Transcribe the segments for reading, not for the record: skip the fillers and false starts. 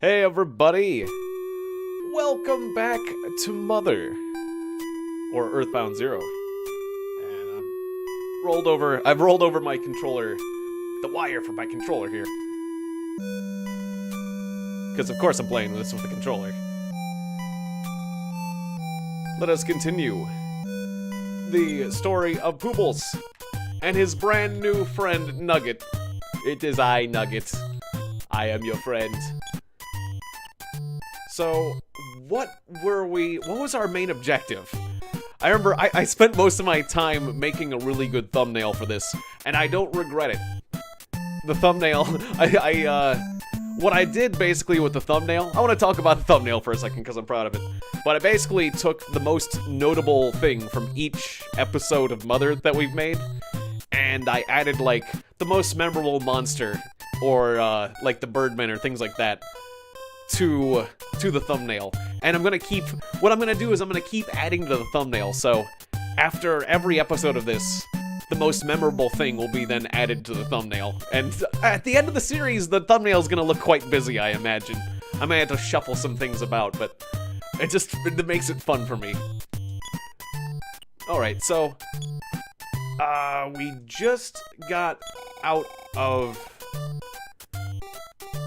Hey everybody! Welcome back to Mother, or Earthbound Zero. And I've rolled over my controller, the wire for my controller here. Because of course I'm playing this with the controller. Let us continue the story of Poobles and his brand new friend Nugget. It is I, Nugget. I am your friend. So, what was our main objective? I remember I spent most of my time making a really good thumbnail for this, and I don't regret it. The thumbnail, what I did basically with the thumbnail, I want to talk about the thumbnail for a second because I'm proud of it. But I basically took the most notable thing from each episode of Mother that we've made, and I added, like, the most memorable monster, or, like, the Birdman or things like that, to the thumbnail. And what I'm gonna do is I'm gonna keep adding to the thumbnail, so after every episode of this, the most memorable thing will be then added to the thumbnail. And at the end of the series, the thumbnail is gonna look quite busy, I imagine. I may have to shuffle some things about, but it makes it fun for me. Alright, so we just got out of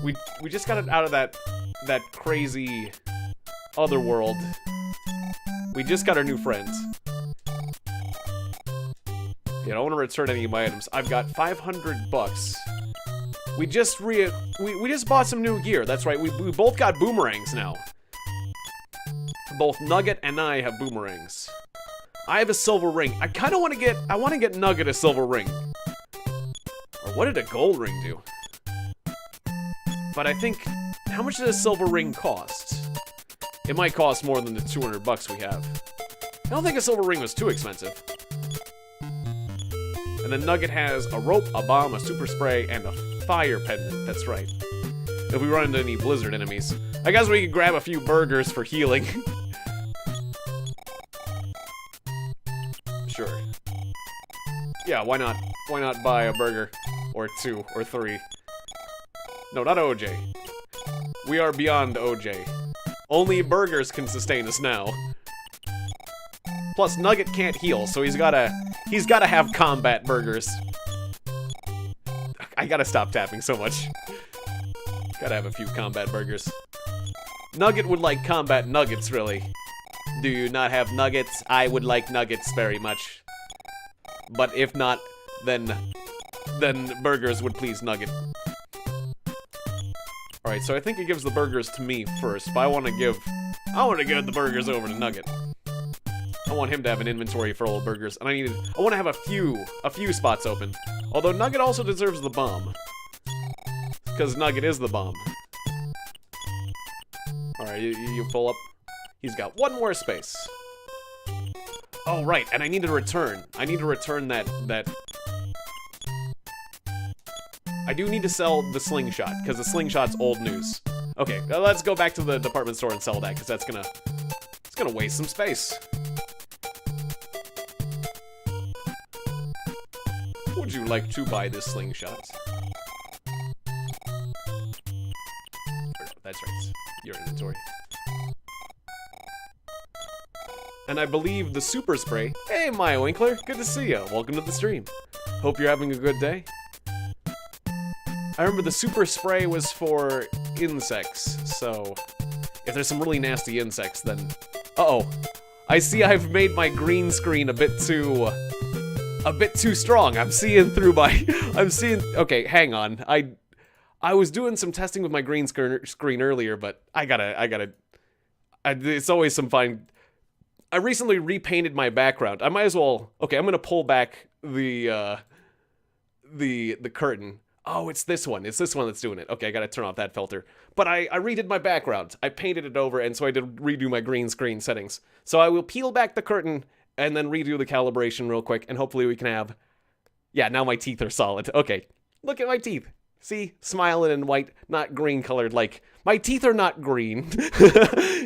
we just got out of that crazy other world. We just got our new friends. Yeah, I don't want to return any of my items. I've got 500 bucks. We just bought some new gear. That's right. We both got boomerangs now. Both Nugget and I have boomerangs. I have a silver ring. I kind of want to get Nugget a silver ring. Or what did a gold ring do? But I think, how much does a silver ring cost? It might cost more than the 200 bucks we have. I don't think a silver ring was too expensive. And then Nugget has a rope, a bomb, a super spray, and a fire pendant. That's right. If we run into any blizzard enemies. I guess we could grab a few burgers for healing. Sure. Yeah, why not? Why not buy a burger? Or two, or three. No, not OJ. We are beyond OJ. Only burgers can sustain us now. Plus, Nugget can't heal, so he's gotta have combat burgers. I gotta stop tapping so much. Gotta have a few combat burgers. Nugget would like combat nuggets, really. Do you not have nuggets? I would like nuggets very much. But if not, then burgers would please Nugget. Alright, so I think it gives the burgers to me first, but I want to give the burgers over to Nugget. I want him to have an inventory full of burgers, and I want to have a few spots open. Although Nugget also deserves the bomb. Because Nugget is the bomb. Alright, you pull up. He's got one more space. Oh, right, and I need to return. I need to return that... I do need to sell the slingshot, because the slingshot's old news. Okay, let's go back to the department store and sell that, because it's gonna waste some space. Would you like to buy this slingshot? That's right, your inventory. And I believe the super spray. Hey, Maya Winkler, good to see you. Welcome to the stream. Hope you're having a good day. I remember the super spray was for insects, so if there's some really nasty insects, then... Uh-oh. I see I've made my green screen a bit too strong. I'm seeing through my... Okay, hang on. I was doing some testing with my green screen earlier, but it's always some fine... I recently repainted my background. I might as well... Okay, I'm gonna pull back the curtain. Oh, it's this one. It's this one that's doing it. Okay, I gotta turn off that filter. But I redid my background. I painted it over, and so I did redo my green screen settings. So I will peel back the curtain, and then redo the calibration real quick, and hopefully we can have... Yeah, now my teeth are solid. Okay, look at my teeth. See? Smiling and white, not green colored, like... My teeth are not green.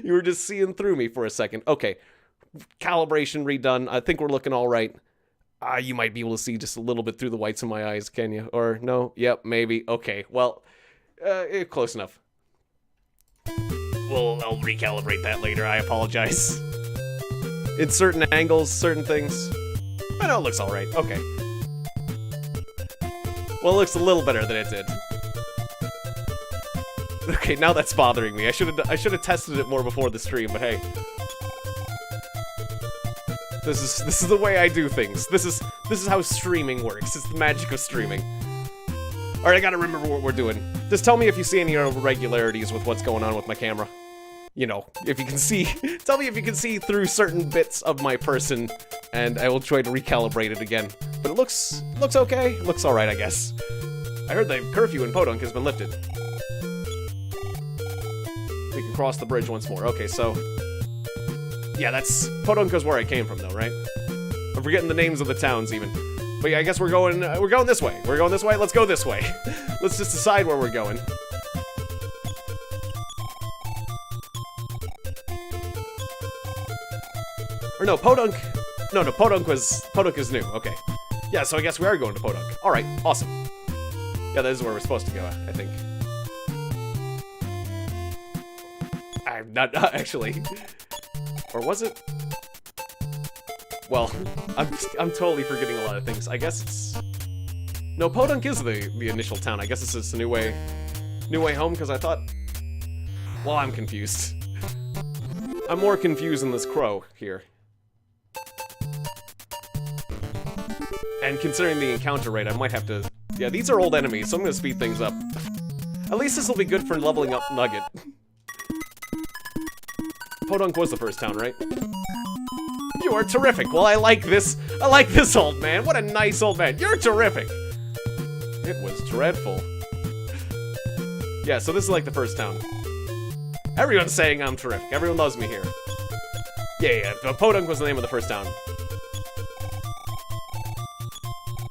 You were just seeing through me for a second. Okay, calibration redone. I think we're looking all right. You might be able to see just a little bit through the whites of my eyes, can you? Or no? Yep, maybe. Okay, well, close enough. I'll recalibrate that later. I apologize. In certain angles, certain things. I know it looks alright. Okay. Well, it looks a little better than it did. Okay, now that's bothering me. I should have tested it more before the stream, but hey. This is the way I do things. This is how streaming works. It's the magic of streaming. Alright, I gotta remember what we're doing. Just tell me if you see any irregularities with what's going on with my camera. You know, if you can see, tell me if you can see through certain bits of my person, and I will try to recalibrate it again. But it looks okay. It looks alright, I guess. I heard the curfew in Podunk has been lifted. We can cross the bridge once more. Okay, so... yeah, that's... Podunk is where I came from, though, right? I'm forgetting the names of the towns, even. But yeah, I guess we're going this way. We're going this way? Let's go this way. Let's just decide where we're going. Or no, Podunk... No, Podunk is new. Okay. Yeah, so I guess we are going to Podunk. Alright, awesome. Yeah, that is where we're supposed to go, I think. I'm not actually. Or was it? Well, I'm totally forgetting a lot of things. I guess it's... no, Podunk is the initial town. I guess it's a new way home, because I thought... well, I'm confused. I'm more confused than this crow here. And considering the encounter rate, I might have to... yeah, these are old enemies, so I'm gonna speed things up. At least this will be good for leveling up Nugget. Podunk was the first town, right? You are terrific. Well, I like this old man. What a nice old man. You're terrific. It was dreadful. Yeah, so this is like the first town. Everyone's saying I'm terrific. Everyone loves me here. Yeah, Podunk was the name of the first town.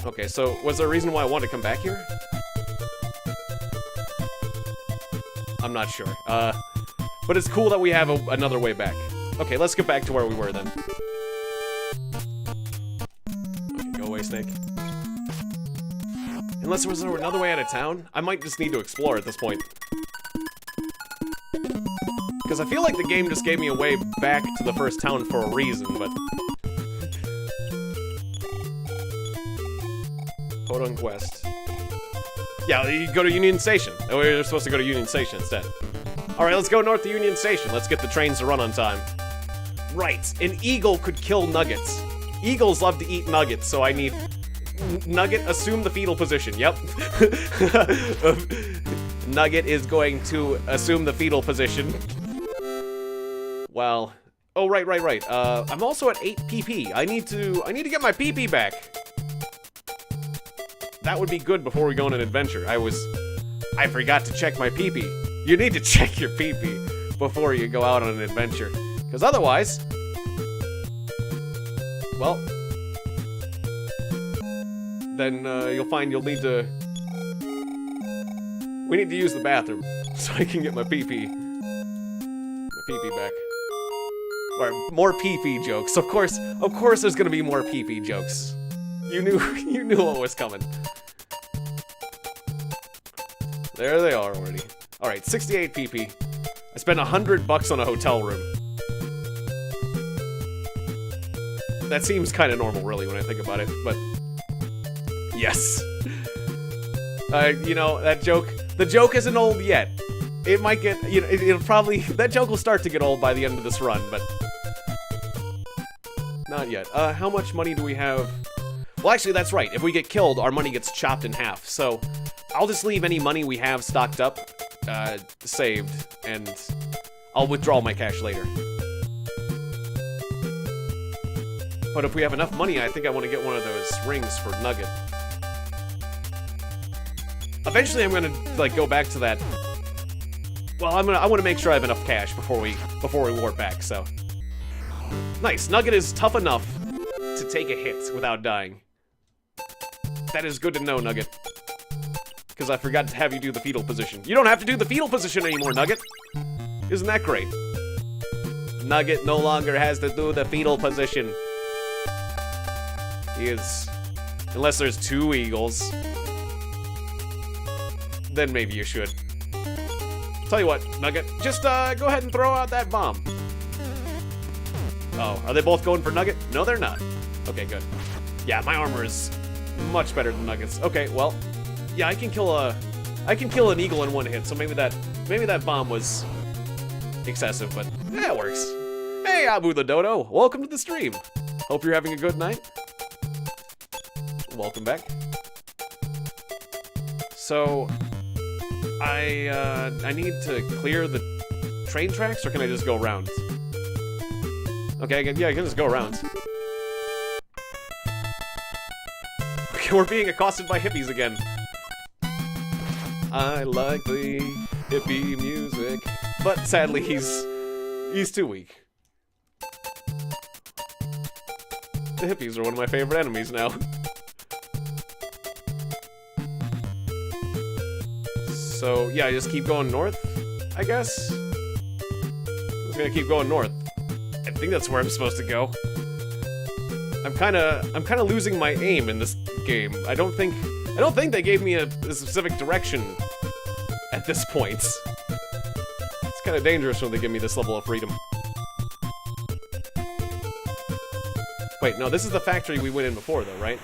Okay, so was there a reason why I wanted to come back here? I'm not sure. But it's cool that we have another way back. Okay, let's get back to where we were then. Okay, go away, Snake. Unless there was another way out of town? I might just need to explore at this point. Because I feel like the game just gave me a way back to the first town for a reason, but... Podunk West. Yeah, you go to Union Station. Oh, we're supposed to go to Union Station instead. Alright, let's go north to Union Station. Let's get the trains to run on time. Right, an eagle could kill nuggets. Eagles love to eat nuggets, so I need... Nugget, assume the fetal position. Yep. Nugget is going to assume the fetal position. Well... oh, right. I'm also at 8 PP. I need to get my PP back. That would be good before we go on an adventure. I forgot to check my PP. You need to check your PP before you go out on an adventure. Because otherwise... well... then you'll find you'll need to... we need to use the bathroom so I can get my PP. My PP back. Alright, more PP jokes. Of course there's gonna be more PP jokes. You knew what was coming. There they are already. Alright, 68 PP. I spent $100 on a hotel room. That seems kind of normal, really, when I think about it, but... yes. You know, the joke isn't old yet. It might get, you know, it'll probably, that joke will start to get old by the end of this run, but... not yet. How much money do we have? Well, actually, that's right. If we get killed, our money gets chopped in half, so... I'll just leave any money we have stocked up, saved, and I'll withdraw my cash later. But if we have enough money, I think I want to get one of those rings for Nugget. Eventually, I'm gonna like go back to that. Well, I want to make sure I have enough cash before we warp back. So nice. Nugget is tough enough to take a hit without dying. That is good to know, Nugget. Because I forgot to have you do the fetal position. You don't have to do the fetal position anymore, Nugget. Isn't that great? Nugget no longer has to do the fetal position. He is... unless there's 2 eagles. Then maybe you should. Tell you what, Nugget, just go ahead and throw out that bomb. Oh, are they both going for Nugget? No, they're not. Okay, good. Yeah, my armor is much better than Nugget's. Okay, well, yeah, I can kill an eagle in one hit, so maybe that bomb was excessive, but yeah, it works. Hey, Abu the Dodo, welcome to the stream. Hope you're having a good night. Welcome back. So, I need to clear the train tracks, or can I just go around? Okay, yeah, I can just go around. Okay, we're being accosted by hippies again. I like the hippie music, but sadly he's too weak. The hippies are one of my favorite enemies now. So, yeah, I just keep going north, I guess? I'm just gonna keep going north. I think that's where I'm supposed to go. I'm kinda losing my aim in this game. I don't think they gave me a specific direction at this point. It's kinda dangerous when they give me this level of freedom. Wait, no, this is the factory we went in before, though, right?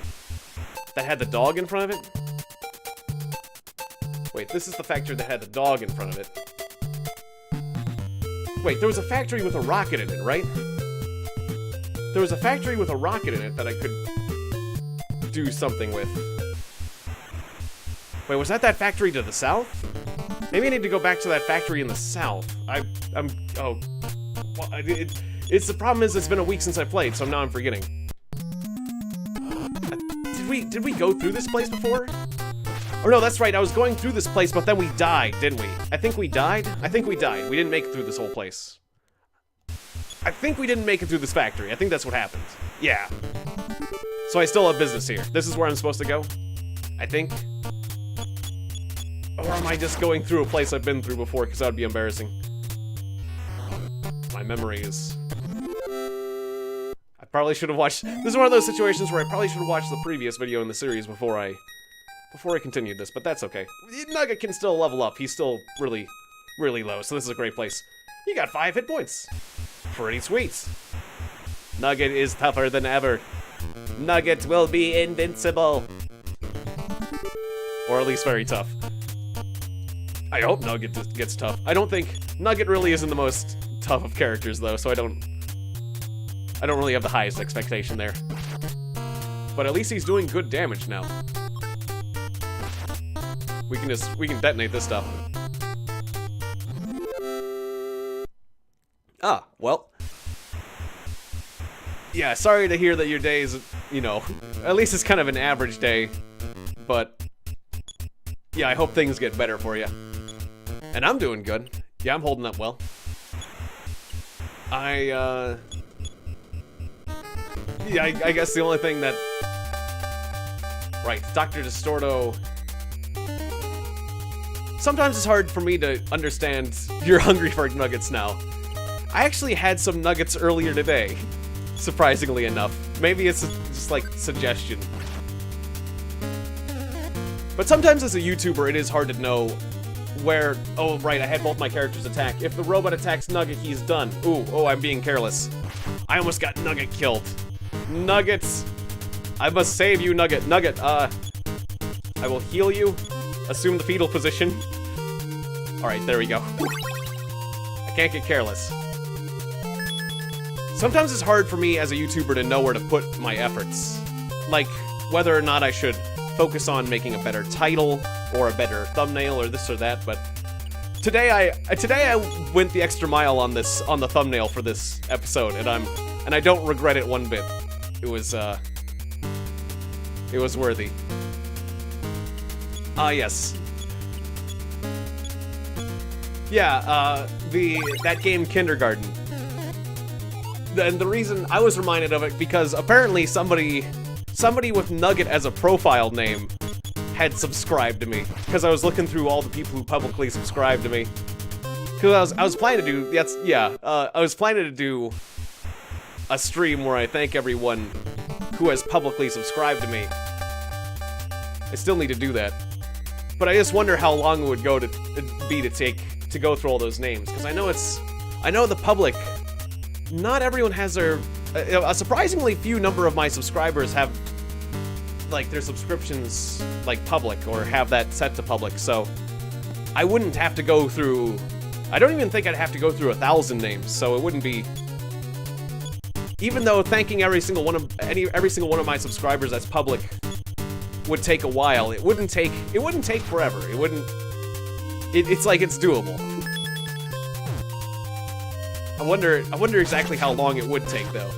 That had the dog in front of it? Wait, this is the factory that had the dog in front of it. Wait, there was a factory with a rocket in it, right? There was a factory with a rocket in it that I could do something with. Wait, was that factory to the south? Maybe I need to go back to that factory in the south. Oh. Well, the problem is it's been a week since I played, so now I'm forgetting. Did we go through this place before? Oh no, that's right, I was going through this place, but then we died, didn't we? I think we died? I think we died. We didn't make it through this whole place. I think we didn't make it through this factory. I think that's what happened. Yeah. So I still have business here. This is where I'm supposed to go? I think. Or am I just going through a place I've been through before, because that would be embarrassing. My memory is... I probably should have watched... This is one of those situations where I probably should have watched the previous video in the series before I continued this, but that's okay. Nugget can still level up. He's still really, really low, so this is a great place. He got 5 hit points. Pretty sweet. Nugget is tougher than ever. Nugget will be invincible. Or at least very tough. I hope Nugget gets tough. I don't think... Nugget really isn't the most tough of characters, though, so I don't really have the highest expectation there. But at least he's doing good damage now. We can detonate this stuff. Ah, well. Yeah, sorry to hear that your day is, you know, at least it's kind of an average day. But, yeah, I hope things get better for you. And I'm doing good. Yeah, I'm holding up well. Yeah, I guess the only thing that... Right, Dr. Distorto... Sometimes it's hard for me to understand you're hungry for nuggets now. I actually had some nuggets earlier today, surprisingly enough. Maybe it's just like suggestion. But sometimes as a YouTuber, it is hard to know where... Oh, right, I had both my characters attack. If the robot attacks Nugget, he's done. Ooh, oh, I'm being careless. I almost got Nugget killed. Nuggets! I must save you, Nugget. Nugget, I will heal you. Assume the fetal position. Alright, there we go. I can't get careless. Sometimes it's hard for me as a YouTuber to know where to put my efforts. Like, whether or not I should focus on making a better title, or a better thumbnail, or this or that, but... Today I went the extra mile on the thumbnail for this episode, and I don't regret it one bit. It was worthy. Ah, yes. Yeah, that game Kindergarten. And the reason I was reminded of it, because apparently somebody with Nugget as a profile name had subscribed to me. Because I was looking through all the people who publicly subscribed to me. Because I was planning to do, I was planning to do a stream where I thank everyone who has publicly subscribed to me. I still need to do that. But I just wonder how long it would be to go through all those names, because I know the public, not everyone has their, a surprisingly few number of my subscribers have, like, their subscriptions, like, public, or have that set to public, so I wouldn't have to go through, I don't even think I'd have to go through 1,000 names, so it wouldn't be, even though thanking every single one of my subscribers that's public would take a while, it wouldn't take forever. It's like it's doable. I wonder exactly how long it would take though.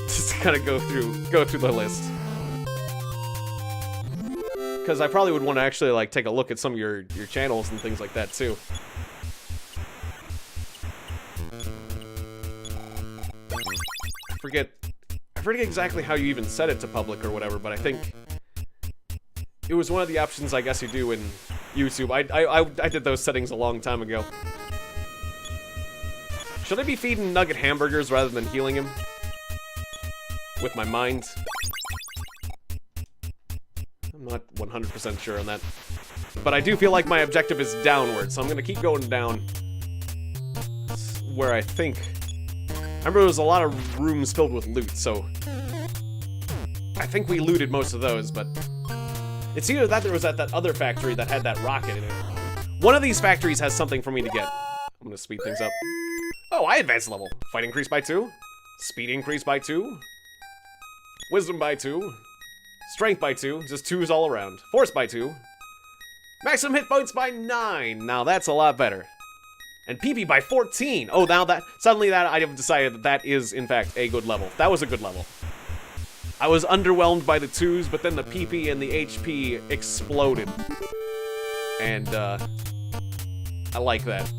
Just to kind of go through the list. Because I probably would want to actually like take a look at some of your channels and things like that too. I forget exactly how you even set it to public or whatever, but I think it was one of the options I guess you do in YouTube. I did those settings a long time ago. Should I be feeding Nugget hamburgers rather than healing him? With my mind? I'm not 100% sure on that. But I do feel like my objective is downward, so I'm gonna keep going down. That's where I think... I remember there was a lot of rooms filled with loot, so... I think we looted most of those, but... It's either that or was at that other factory that had that rocket in it. One of these factories has something for me to get. I'm gonna speed things up. Oh, I advanced level. Fight increased by 2. Speed increased by 2. Wisdom by 2. Strength by 2. Just 2s all around. Force by 2. Maximum hit points by 9. Now that's a lot better. And PP by 14. Oh, now that... Suddenly that I have decided that that is, in fact, a good level. That was a good level. I was underwhelmed by the 2s, but then the PP and the HP exploded. And, I like that.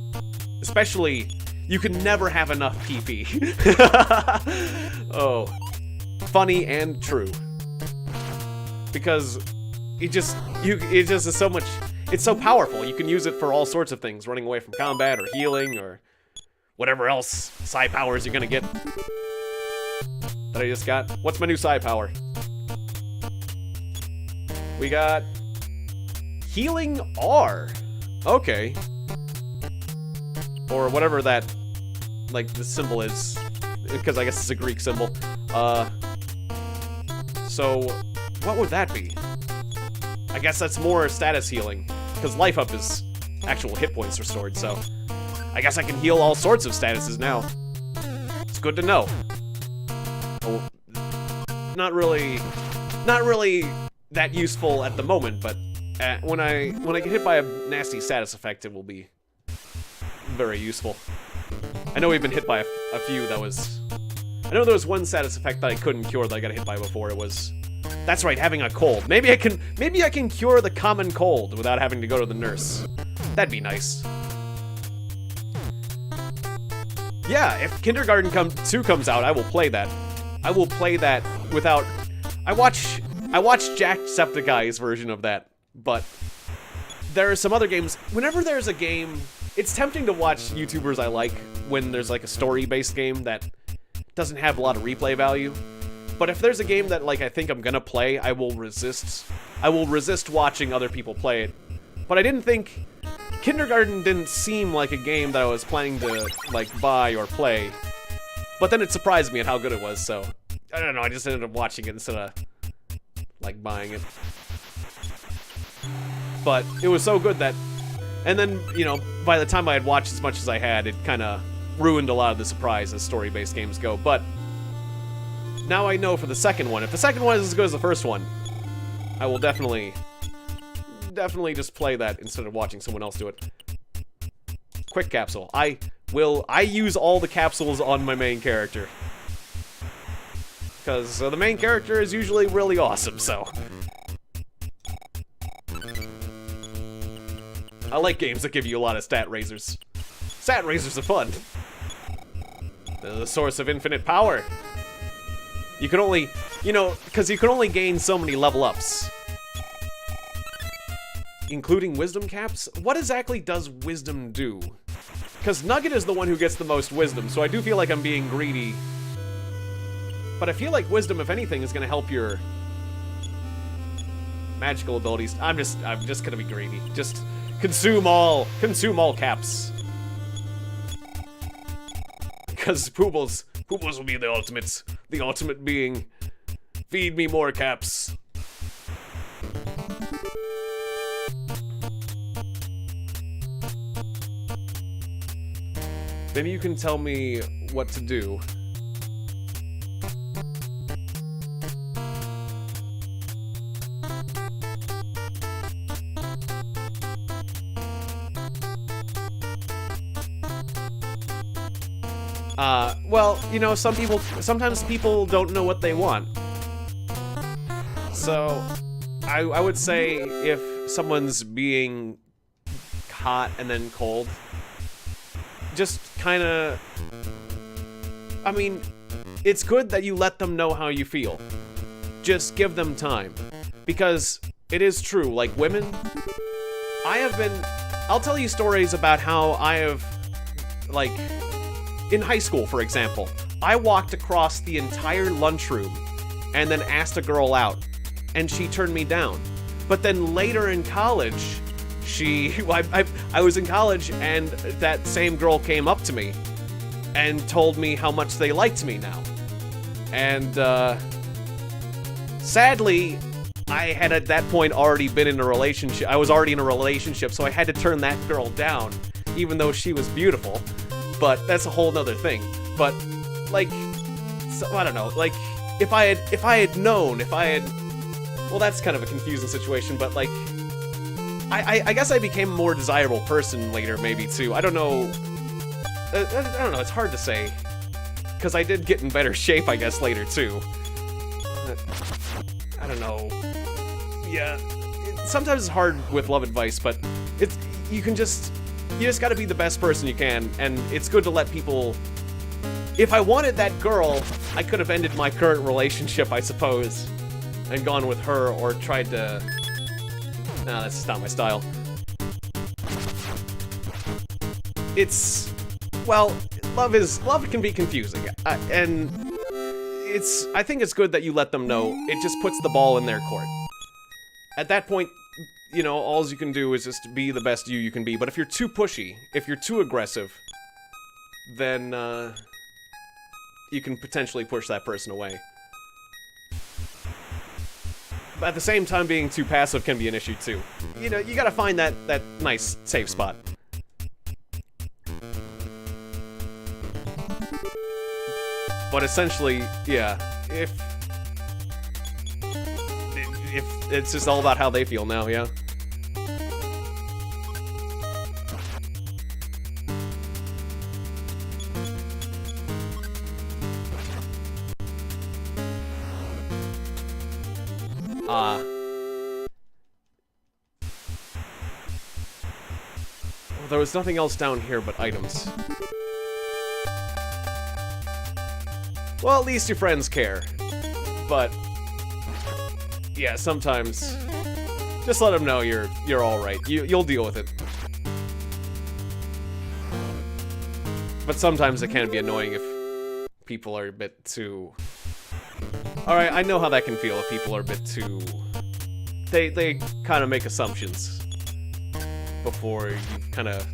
Especially, you can never have enough PP. Oh. Funny and true. Because it just is so much... It's so powerful. You can use it for all sorts of things. Running away from combat, or healing, or whatever else psi powers you're gonna get. That I just got. What's my new psi power? We got... Healing R. Okay. Or whatever that, like, the symbol is. Because I guess it's a Greek symbol. So, what would that be? I guess that's more status healing. Because life up is actual hit points restored, so... I guess I can heal all sorts of statuses now. It's good to know. Oh, not really that useful at the moment, but when I get hit by a nasty status effect, it will be very useful. I know we've been hit by a few that was... I know there was one status effect that I couldn't cure that I got hit by before. It was... That's right, having a cold. Maybe I can cure the common cold without having to go to the nurse. That'd be nice. Yeah, if Kindergarten 2 comes out, I will play that. I will play that without... I watched Jacksepticeye's version of that, but there are some other games. Whenever there's a game, it's tempting to watch YouTubers I like when there's like a story-based game that doesn't have a lot of replay value. But if there's a game that like I think I'm gonna play, I will resist watching other people play it. But I didn't think... Kindergarten didn't seem like a game that I was planning to, like, buy or play. But then it surprised me at how good it was, so... I don't know, I just ended up watching it instead of, like, buying it. But it was so good that... And then, you know, by the time I had watched as much as I had, it kind of ruined a lot of the surprise as story-based games go. But now I know for the second one. If the second one is as good as the first one, I will definitely just play that instead of watching someone else do it. Quick capsule. I use all the capsules on my main character. Because the main character is usually really awesome, so... I like games that give you a lot of stat raisers. Stat raisers are fun. They're the source of infinite power. You can only, you know, because you can only gain so many level ups. Including wisdom caps? What exactly does wisdom do? Because Nugget is the one who gets the most wisdom, so I do feel like I'm being greedy. But I feel like wisdom, if anything, is going to help your... magical abilities. I'm just gonna be greedy. Just consume all caps. Because Poobles will be the ultimate being. Feed me more caps. Maybe you can tell me what to do. Well, you know, sometimes people don't know what they want. So, I would say if someone's being hot and then cold, just kinda, I mean, it's good that you let them know how you feel. Just give them time. Because it is true, like women, I'll tell you stories about how I have, like, in high school, for example, I walked across the entire lunchroom and then asked a girl out, and she turned me down. But then later in college, I was in college, and that same girl came up to me and told me how much they liked me now. And, sadly, I had at that point already been in a relationship. I was already in a relationship, so I had to turn that girl down, even though she was beautiful. But that's a whole nother thing. But, like, so, I don't know, like, if I had known, well, that's kind of a confusing situation, but, like, I guess I became a more desirable person later, maybe, too. I don't know, it's hard to say, because I did get in better shape, I guess, later, too. I don't know. Yeah, sometimes it's hard with love advice, but you just gotta be the best person you can, and it's good to let people... If I wanted that girl, I could have ended my current relationship, I suppose, and gone with her, or tried to... Nah, that's just not my style. It's... Well, love can be confusing, and I think it's good that you let them know. It just puts the ball in their court. At that point, you know, all you can do is just be the best you can be. But if you're too pushy, if you're too aggressive, then, you can potentially push that person away. But at the same time, being too passive can be an issue, too. You know, you gotta find that nice, safe spot. But essentially, yeah, if it's just all about how they feel now, yeah? Well, there was nothing else down here but items. Well, at least your friends care. But yeah, sometimes just let them know you're all right. You'll deal with it. But sometimes it can be annoying if people are a bit too... Alright, I know how that can feel if people are a bit too... They kind of make assumptions before you kind of...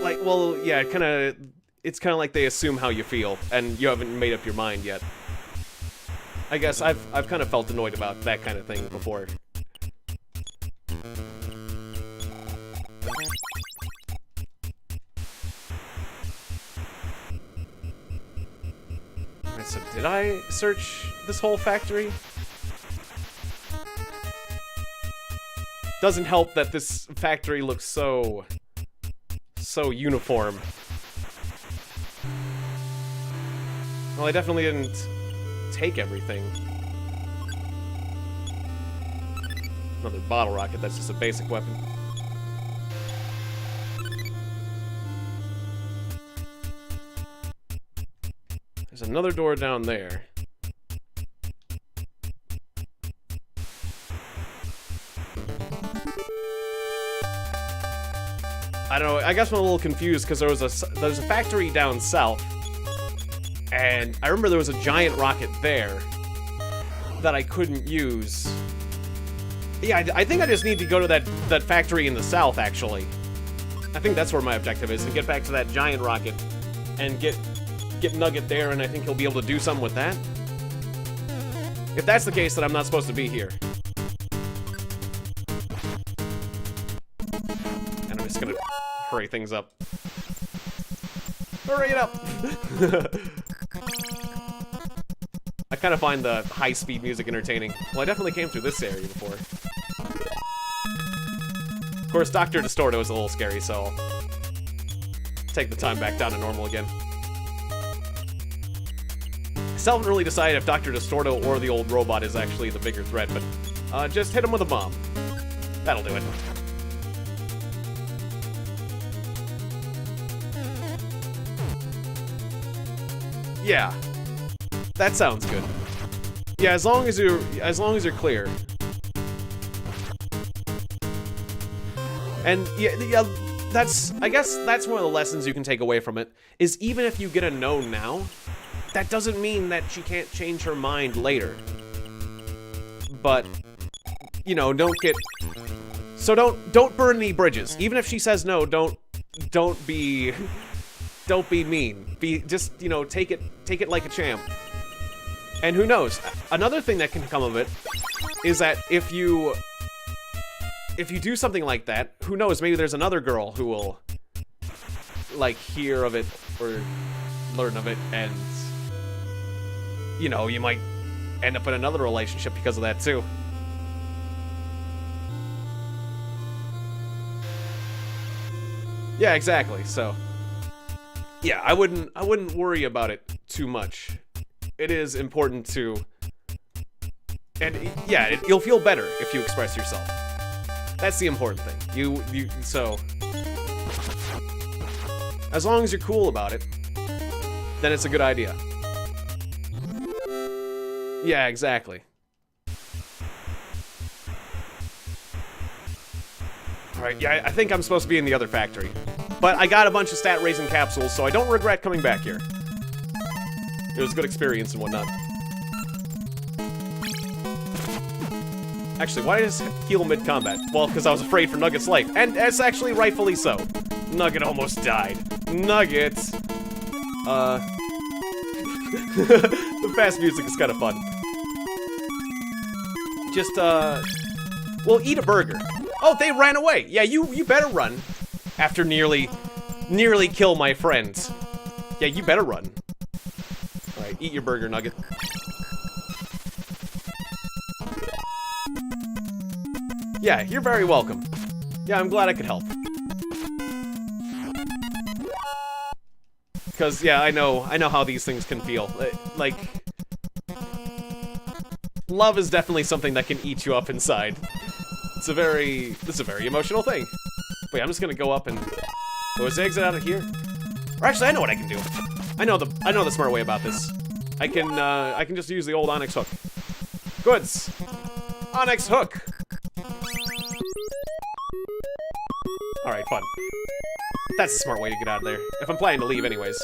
Like, well, yeah, it's kind of like they assume how you feel, and you haven't made up your mind yet. I guess I've kind of felt annoyed about that kind of thing before. Alright, so did I search this whole factory? Doesn't help that this factory looks so uniform. Well, I definitely didn't take everything. Another bottle rocket, that's just a basic weapon. There's another door down there. I don't know, I guess I'm a little confused because there's a factory down south. And I remember there was a giant rocket there. that I couldn't use. Yeah, I think I just need to go to that factory in the south, actually. I think that's where my objective is, to get back to that giant rocket and get Nugget there, and I think he'll be able to do something with that. If that's the case, then I'm not supposed to be here. And I'm just gonna hurry things up. Hurry it up! I kind of find the high-speed music entertaining. Well, I definitely came through this area before. Of course, Dr. Distorto is a little scary, so I'll take the time back down to normal again. I still haven't really decided if Dr. Distorto or the old robot is actually the bigger threat, but just hit him with a bomb. That'll do it. Yeah, that sounds good. Yeah, as long as you're clear. And yeah, I guess that's one of the lessons you can take away from it, is even if you get a no now, that doesn't mean that she can't change her mind later. But, you know, don't burn any bridges. Even if she says no, don't be mean. Just, you know, take it like a champ. And who knows? Another thing that can come of it is that if you do something like that, who knows, maybe there's another girl who will, like, hear of it or learn of it, and, you know, you might end up in another relationship because of that, too. Yeah, exactly, so. Yeah, I wouldn't worry about it too much. It is important to, and yeah, you'll feel better if you express yourself. That's the important thing. So, as long as you're cool about it, then it's a good idea. Yeah, exactly. Alright, yeah, I think I'm supposed to be in the other factory. But I got a bunch of stat-raising capsules, so I don't regret coming back here. It was a good experience and whatnot. Actually, why did I just heal mid-combat? Well, because I was afraid for Nugget's life. And it's actually rightfully so. Nugget almost died. Nugget! The fast music is kind of fun. Just, well, eat a burger. Oh, they ran away! Yeah, you better run. After nearly kill my friends. Yeah, you better run. Alright, eat your burger, Nugget. Yeah, you're very welcome. Yeah, I'm glad I could help. Because, yeah, I know how these things can feel. Like, love is definitely something that can eat you up inside. It's a very emotional thing. Wait, I'm just gonna go up and... Oh, is the exit out of here? Or actually, I know what I can do. I know the smart way about this. I can just use the old Onyx hook. Goods! Onyx hook! Alright, fun. That's a smart way to get out of there. If I'm planning to leave anyways.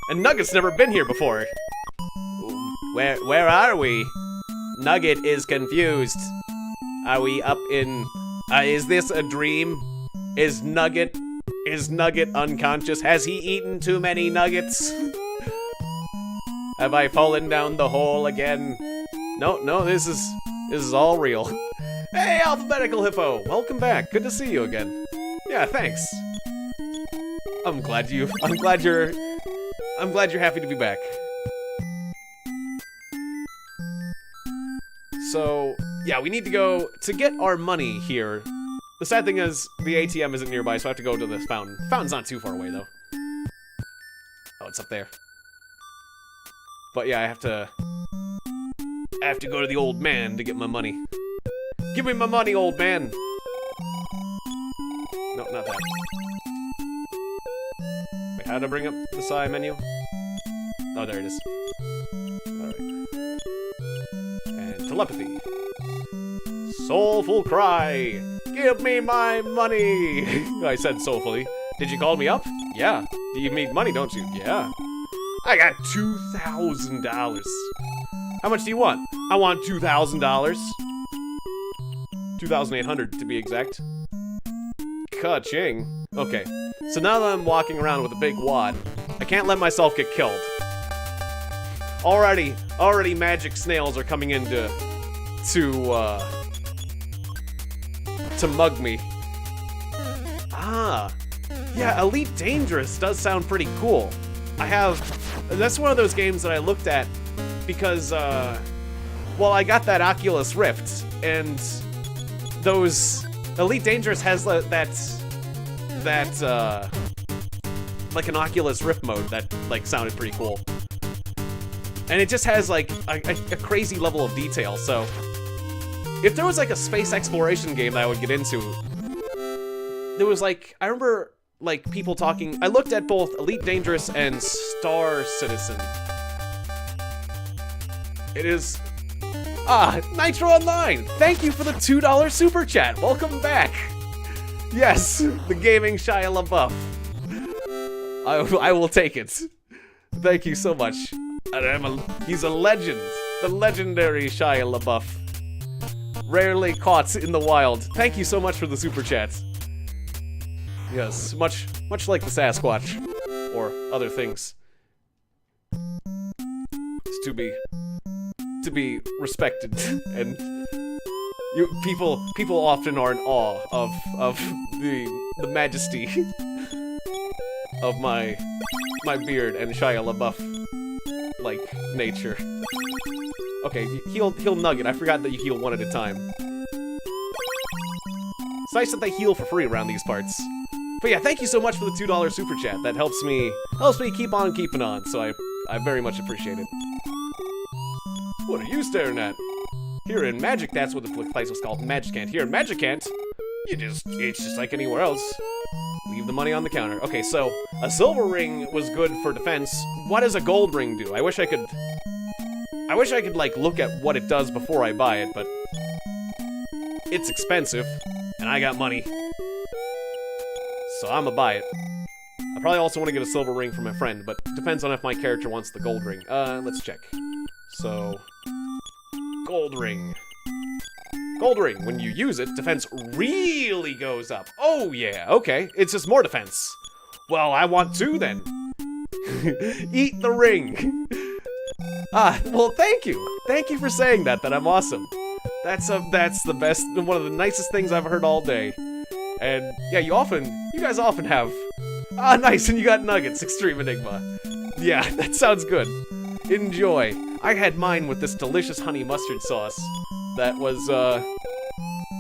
And Nugget's never been here before. Where are we? Nugget is confused. Are we up in... is this a dream? Is Nugget unconscious? Has he eaten too many nuggets? Have I fallen down the hole again? No, this is all real. Hey, Alphabetical Hippo! Welcome back. Good to see you again. Yeah, thanks. I'm glad you're happy to be back. So, yeah, we need to go to get our money here. The sad thing is, the ATM isn't nearby, so I have to go to this fountain. Fountain's not too far away, though. Oh, it's up there. But yeah, I have to go to the old man to get my money. Give me my money, old man! No, not that. Wait, how to bring up the side menu? Oh, there it is. Alright. And telepathy. Soulful cry! Give me my money! I said soulfully. Did you call me up? Yeah. You need money, don't you? Yeah. I got $2,000. How much do you want? I want $2,000. 2,800 to be exact. Ka-ching. Okay, so now that I'm walking around with a big wad, I can't let myself get killed. Already magic snails are coming in to mug me. Ah, yeah, Elite Dangerous does sound pretty cool. That's one of those games that I looked at because, well, I got that Oculus Rift, and those Elite Dangerous has that like an Oculus Rift mode that like sounded pretty cool, and it just has like a crazy level of detail. So if there was like a space exploration game that I would get into, there was like, I remember like people talking. I looked at both Elite Dangerous and Star Citizen. It is Nitro Online. Thank you for the $2 super chat. Welcome back. Yes, the gaming Shia LaBeouf. I will take it. Thank you so much. He's a legend. The legendary Shia LaBeouf. Rarely caught in the wild. Thank you so much for the super chat. Yes, much like the Sasquatch or other things. It's to be respected, and people often are in awe of the majesty of my beard and Shia LaBeouf like nature. Okay, heal Nugget. I forgot that you heal one at a time. It's nice that they heal for free around these parts. But yeah, thank you so much for the $2 super chat. That helps me keep on keeping on. So I very much appreciate it. What are you staring at? Here in Magic, that's what the place was called. Magicant. Here in Magicant, it's just like anywhere else. Leave the money on the counter. Okay, so a silver ring was good for defense. What does a gold ring do? I wish I could like look at what it does before I buy it, but it's expensive, and I got money, so I'ma buy it. I probably also want to get a silver ring for my friend, but depends on if my character wants the gold ring. Let's check. So, gold ring. Gold ring, when you use it, defense really goes up. Oh yeah, okay, it's just more defense. Well, I want two then. Eat the ring. Well, thank you. Thank you for saying that I'm awesome. That's the best, one of the nicest things I've heard all day. And yeah, you guys often have. Nice, and you got nuggets, Extreme Enigma. Yeah, that sounds good. Enjoy. I had mine with this delicious honey mustard sauce that was,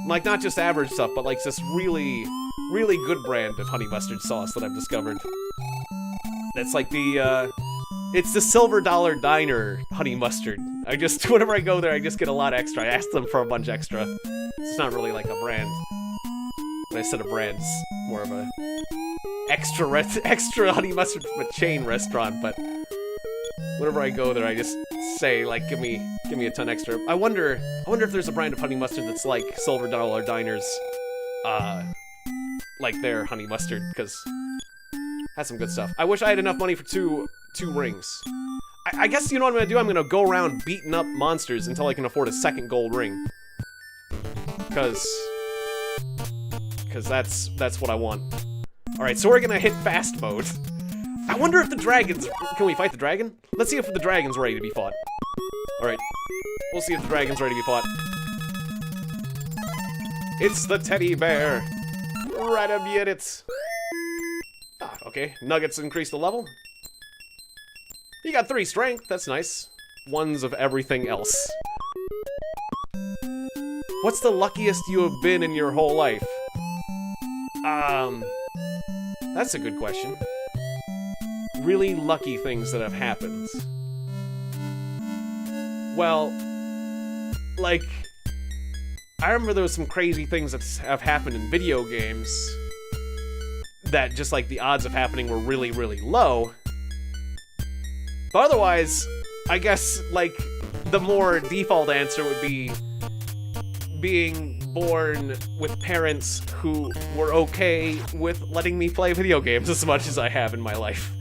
like, not just average stuff, but like this really, really good brand of honey mustard sauce that I've discovered. That's like it's the Silver Dollar Diner honey mustard. Whenever I go there, I just get a lot extra. I ask them for a bunch extra. It's not really like a brand. When I said a brand, it's more of a extra honey mustard from a chain restaurant, but whenever I go there, I just say, like, give me a ton extra. I wonder if there's a brand of honey mustard that's like Silver Dollar Diner's, like their honey mustard, because that's some good stuff. I wish I had enough money for two rings. I guess you know what I'm gonna do? I'm gonna go around beating up monsters until I can afford a second gold ring. Cause that's what I want. Alright, so we're gonna hit fast mode. I wonder if the dragons... Can we fight the dragon? Let's see if the dragon's ready to be fought. Alright, we'll see if the dragon's ready to be fought. It's the teddy bear. Right up, get it. Okay, nuggets increase the level. You got 3 strength, that's nice. 1s of everything else. What's the luckiest you have been in your whole life? That's a good question. Really lucky things that have happened. Well, like, I remember there was some crazy things that have happened in video games that just, like, the odds of happening were really, really low. But otherwise, I guess, like, the more default answer would be being born with parents who were okay with letting me play video games as much as I have in my life.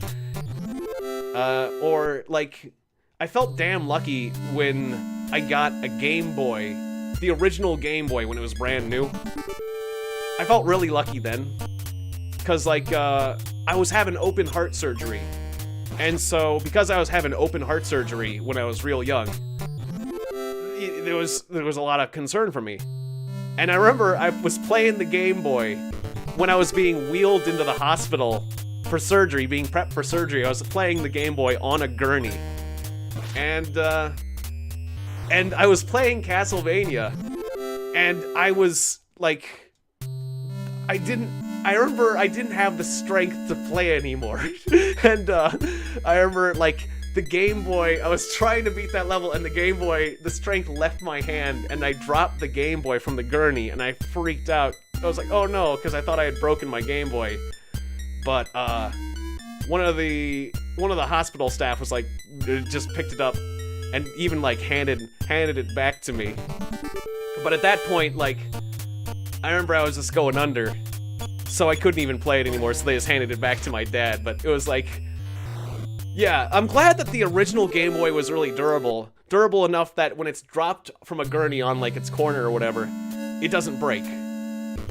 Or, like, I felt damn lucky when I got a Game Boy, the original Game Boy when it was brand new. I felt really lucky then. Because, like, I was having open heart surgery. And so, because I was having open heart surgery when I was real young, there was a lot of concern for me. And I remember I was playing the Game Boy when I was being wheeled into the hospital for surgery, being prepped for surgery. I was playing the Game Boy on a gurney. And I was playing Castlevania. And I was, like, I remember I didn't have the strength to play anymore. And I remember, like, the Game Boy, I was trying to beat that level, and the Game Boy, the strength left my hand, and I dropped the Game Boy from the gurney, and I freaked out. I was like, oh no, because I thought I had broken my Game Boy. But one of the hospital staff was like, just picked it up, and even like handed it back to me. But at that point, like, I remember I was just going under, so I couldn't even play it anymore, so they just handed it back to my dad. But it was like, yeah, I'm glad that the original Game Boy was really durable. Durable enough that when it's dropped from a gurney on, like, its corner or whatever, it doesn't break.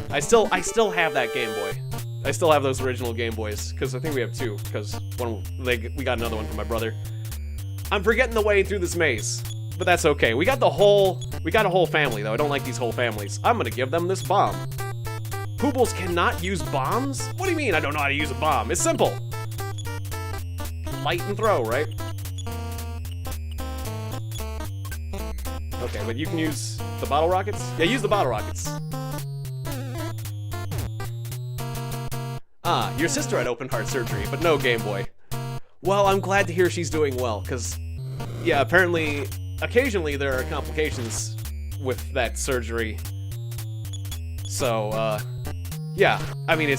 I still have that Game Boy. I still have those original Game Boys, because I think we have two, because we got another one from my brother. I'm forgetting the way through this maze, but that's okay. We got a whole family, though. I don't like these whole families. I'm gonna give them this bomb. Poobles cannot use bombs? What do you mean I don't know how to use a bomb? It's simple. Light and throw, right? Okay, but you can use the bottle rockets? Yeah, use the bottle rockets. Ah, your sister had open heart surgery, but no Game Boy. Well, I'm glad to hear she's doing well, because, yeah, apparently, occasionally there are complications with that surgery. So, yeah, I mean,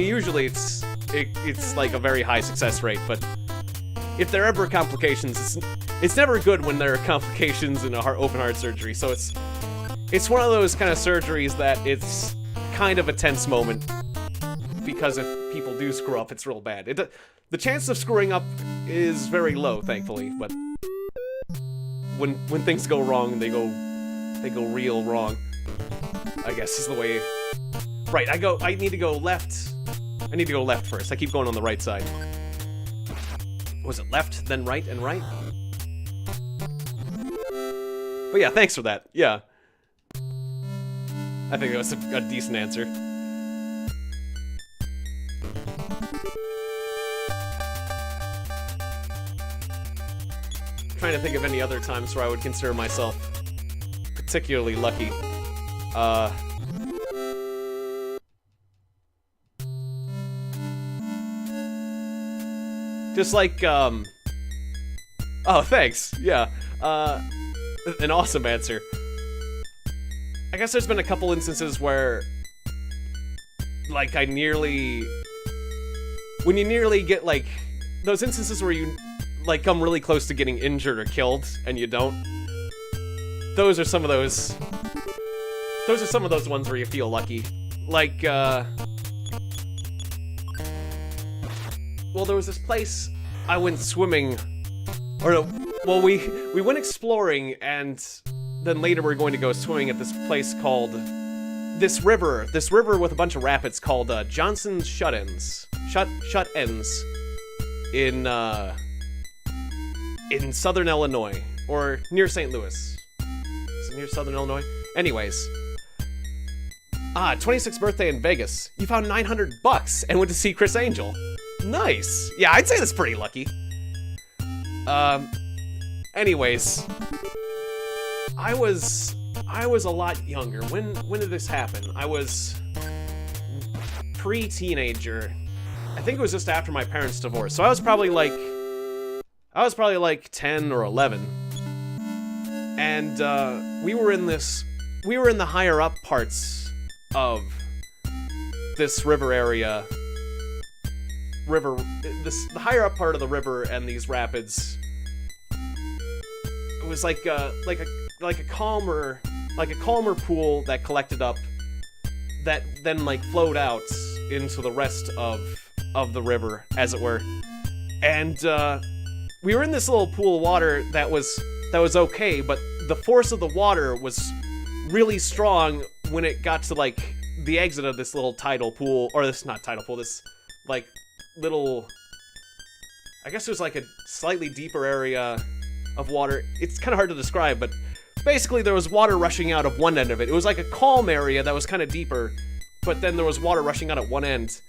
usually it's like a very high success rate, but if there are ever complications, it's never good when there are complications in open heart surgery. So it's one of those kind of surgeries that it's kind of a tense moment, because if people do screw up, it's real bad. The chance of screwing up is very low, thankfully, but when things go wrong, they go real wrong, I guess is the way. Right, I need to go left. I need to go left first. I keep going on the right side. Was it left, then right, and right? But yeah, thanks for that. Yeah. I think that was a decent answer. I'm trying to think of any other times where I would consider myself particularly lucky. Just like, oh, thanks, yeah, an awesome answer. I guess there's been a couple instances where, like, when you nearly get, like, those instances where you, like, come really close to getting injured or killed, and you don't. Those are some of those ones where you feel lucky. Like, well, there was this place I went swimming, or no, well, we went exploring, and then later we're going to go swimming at this place called, this river with a bunch of rapids called, Johnson's Shut-Ins, in southern Illinois, or near St. Louis. Is it near southern Illinois? Anyways. 26th birthday in Vegas. You found $900 and went to see Chris Angel. Nice. Yeah, I'd say that's pretty lucky. Anyways, I was a lot younger. When did this happen? I was pre-teenager. I think it was just after my parents' divorce. So I was probably like 10 or 11. And we were in the higher up parts of this river area. The higher up part of the river and these rapids. It was like a calmer pool that collected up, that then like flowed out into the rest of the river, as it were. And we were in this little pool of water that was okay, but the force of the water was really strong when it got to like the exit of this little tidal pool, or this not tidal pool, this like little, I guess there's like a slightly deeper area of water. It's kind of hard to describe, but basically there was water rushing out of one end of it. It was like a calm area that was kind of deeper, but then there was water rushing out at one end.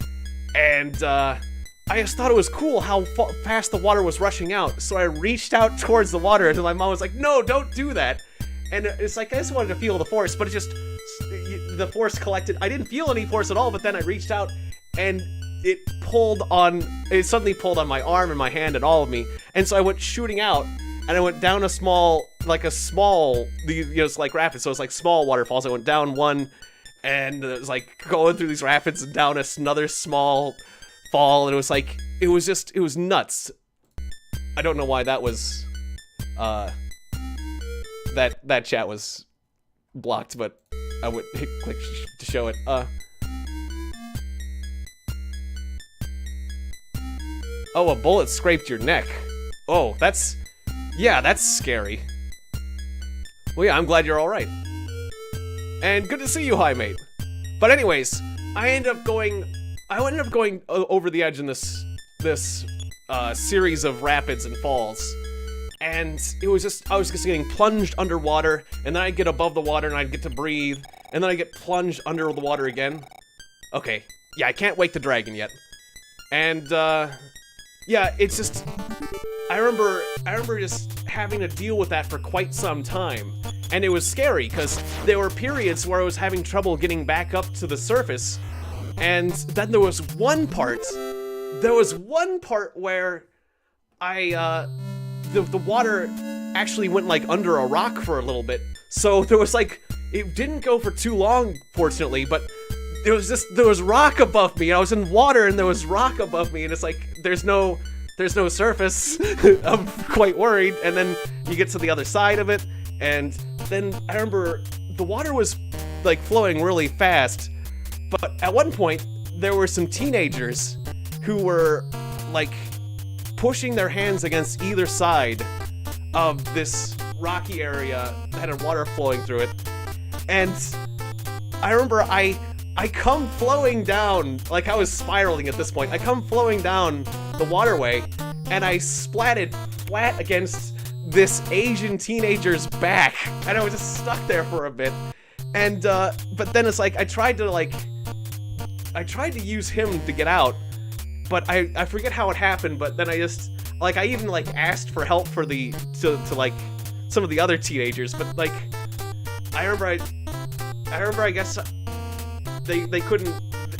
And I just thought it was cool how fast the water was rushing out, so I reached out towards the water, and my mom was like, no, don't do that. And it's like, I just wanted to feel the force, but it just, the force collected. I didn't feel any force at all, but then I reached out, and it suddenly pulled on my arm and my hand and all of me, and so I went shooting out, and I went down it's like rapids, so it's like small waterfalls. I went down one, and it was like going through these rapids and down another small fall, and it was like, it was nuts. I don't know why that was, that chat was blocked, but I would click to show it. Oh, a bullet scraped your neck. Oh, that's scary. Well, yeah, I'm glad you're all right. And good to see you, hi mate. But anyways, I ended up going over the edge in this series of rapids and falls. And I was just getting plunged underwater, and then I'd get above the water and I'd get to breathe, and then I'd get plunged under the water again. Okay, yeah, I can't wake the dragon yet. And, yeah, it's just, I remember just having to deal with that for quite some time. And it was scary, because there were periods where I was having trouble getting back up to the surface. And then there was one part where the water actually went like under a rock for a little bit. So there was like, it didn't go for too long, fortunately, but there was rock above me. I was in water and there was rock above me, and it's like, there's no surface. I'm quite worried. And then you get to the other side of it, and then I remember the water was like flowing really fast, but at one point there were some teenagers who were like pushing their hands against either side of this rocky area that had water flowing through it. And I remember I come flowing down, like I was spiraling at this point. I come flowing down the waterway, and I splatted flat against this Asian teenager's back, and I was just stuck there for a bit. And but then it's like I tried to use him to get out, but I forget how it happened. But then I just like, I even like asked for help for to like some of the other teenagers, but like I remember I guess they couldn't,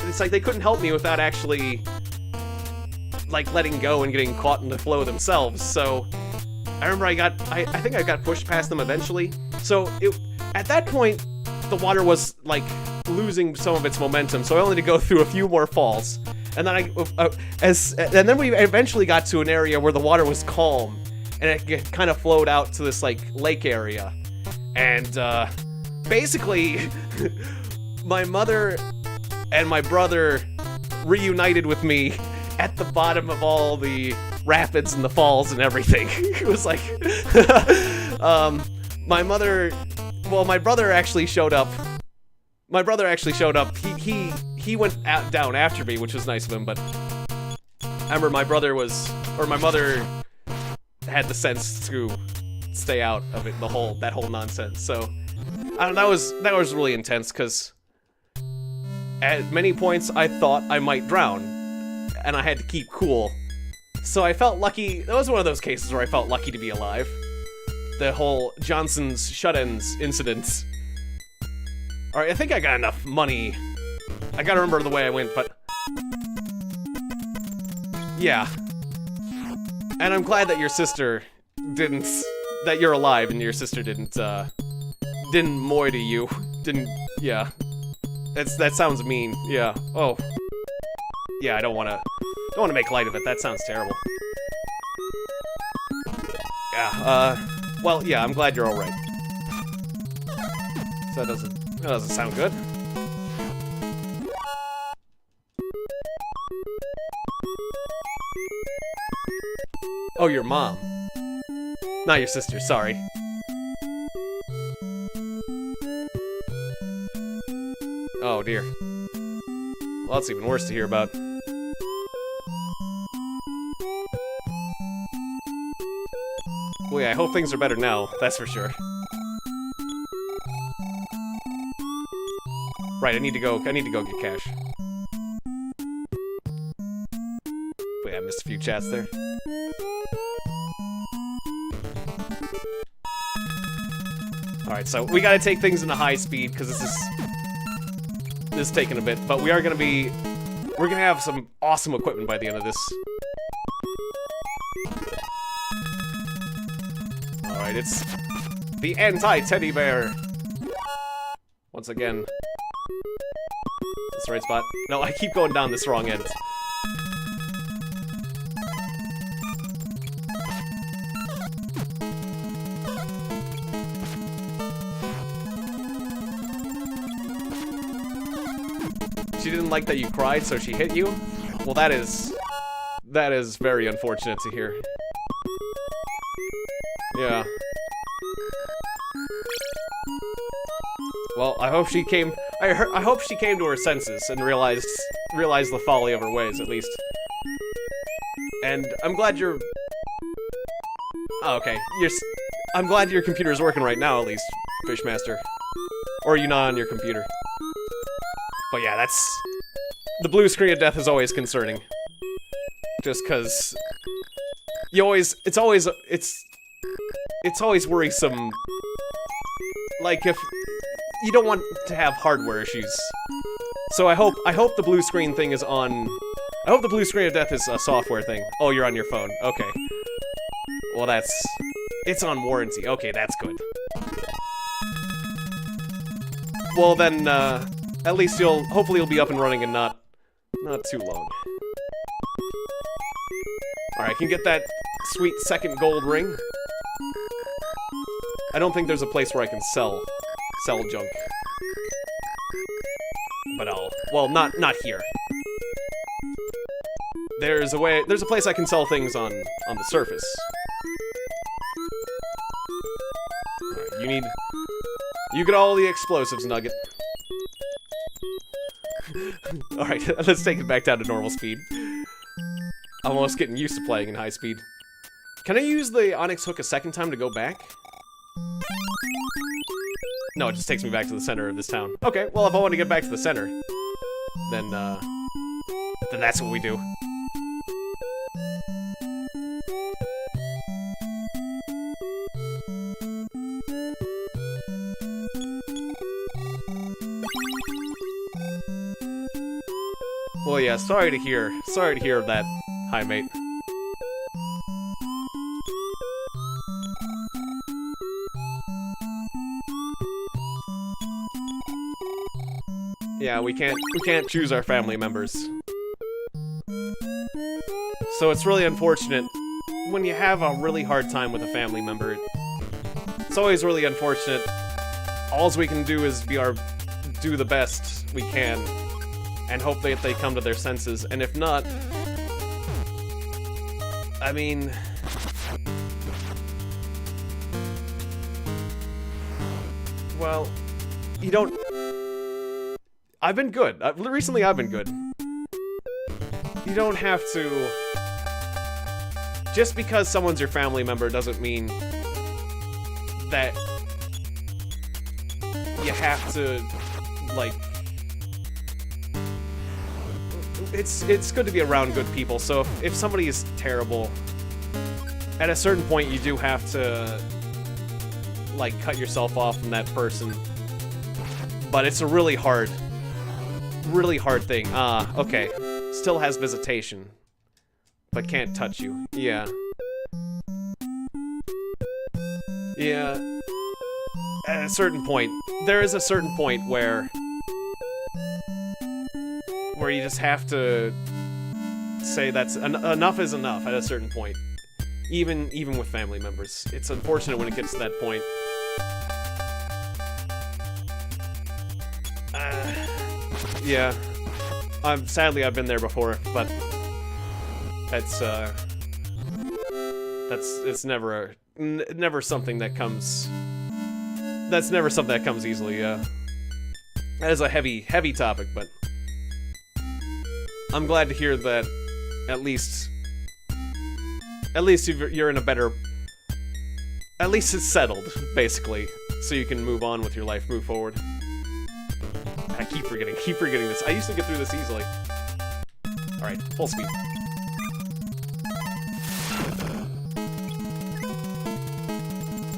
it's like they couldn't help me without actually like letting go and getting caught in the flow themselves. So I remember I think I got pushed past them eventually. So at that point the water was like losing some of its momentum, so I only had to go through a few more falls. And then and then we eventually got to an area where the water was calm, and it kind of flowed out to this like lake area. And basically my mother and my brother reunited with me at the bottom of all the rapids and the falls and everything. It was like my brother actually showed up. He went down after me, which was nice of him, but I remember my mother had the sense to stay out of it, that whole nonsense. So I don't know, that was really intense, because at many points I thought I might drown, and I had to keep cool. So I felt lucky. That was one of those cases where I felt lucky to be alive. The whole Johnson's shut-ins incident. Alright, I think I got enough money. I gotta remember the way I went, but yeah. And I'm glad that your sister that you're alive and your sister didn't moity you. Yeah. That sounds mean, yeah. Oh. Yeah, I don't wanna make light of it, that sounds terrible. Yeah, well, yeah, I'm glad you're alright. So that doesn't sound good. Oh, your mom. Not your sister, sorry. Oh, dear. Well, that's even worse to hear about. Well, yeah, I hope things are better now, that's for sure. Right, I need to go get cash. Wait, I missed a few chats there. Alright, so we gotta take things into high speed, because this is taking a bit, but we're gonna have some awesome equipment by the end of this. Alright, it's the anti-teddy bear. Once again. That's the right spot. No, I keep going down this wrong end. She didn't like that you cried, so she hit you? Well, that is very unfortunate to hear. Yeah. Well, I hope she came. I hope she came to her senses and realized the folly of her ways, at least. And I'm glad you're. Oh, okay. I'm glad your computer is working right now, at least, Fishmaster. Or are you not on your computer? But yeah, that's... The blue screen of death is always concerning. Just because... It's always worrisome. Like, if... You don't want to have hardware issues. So I hope the blue screen thing is on... I hope the blue screen of death is a software thing. Oh, you're on your phone. Okay. Well, that's... It's on warranty. Okay, that's good. Well, then, at least hopefully you'll be up and running in not too long. Alright, I can get that sweet second gold ring. I don't think there's a place where I can sell junk. But well, not here. There's a place I can sell things on the surface. Alright, you get all the explosives, Nugget. Alright, let's take it back down to normal speed. I'm almost getting used to playing in high speed. Can I use the Onyx hook a second time to go back? No, it just takes me back to the center of this town. Okay, well, if I want to get back to the center, then that's what we do. Well, yeah, sorry to hear of that, hi mate. Yeah, we can't choose our family members. So it's really unfortunate when you have a really hard time with a family member. It's always really unfortunate. All we can do is do the best we can and hope that they come to their senses. And if not, I mean, well, you don't. I've been good. Recently, I've been good. You don't have to... Just because someone's your family member doesn't mean that you have to, like... It's good to be around good people, so if somebody is terrible, at a certain point you do have to, like, cut yourself off from that person. But it's a really hard thing. Okay. Still has visitation, but can't touch you. Yeah. Yeah. At a certain point, there is a certain point where you just have to say that's enough is enough at a certain point. Even with family members. It's unfortunate when it gets to that point. Yeah. Sadly, I've been there before, but that's, it's never never something that comes. That's never something that comes easily. That is a heavy topic, but I'm glad to hear that at least you're in a better. At least it's settled, basically, so you can move on with your life, move forward. I keep forgetting this. I used to get through this easily. Alright, full speed.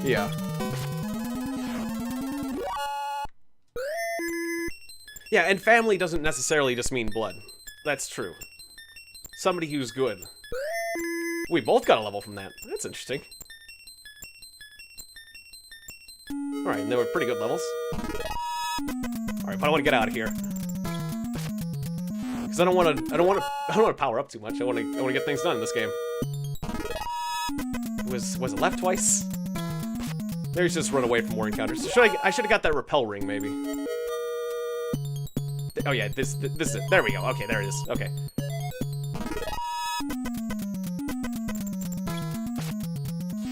Yeah. Yeah, and family doesn't necessarily just mean blood. That's true. Somebody who's good. We both got a level from that. That's interesting. Alright, and they were pretty good levels. Alright, but I want to get out of here. Because I don't want to power up too much. I want to get things done in this game. Was it left twice? Maybe just run away from more encounters. So I should have got that repel ring, maybe. Oh yeah, this is it. There we go. Okay, there it is. Okay.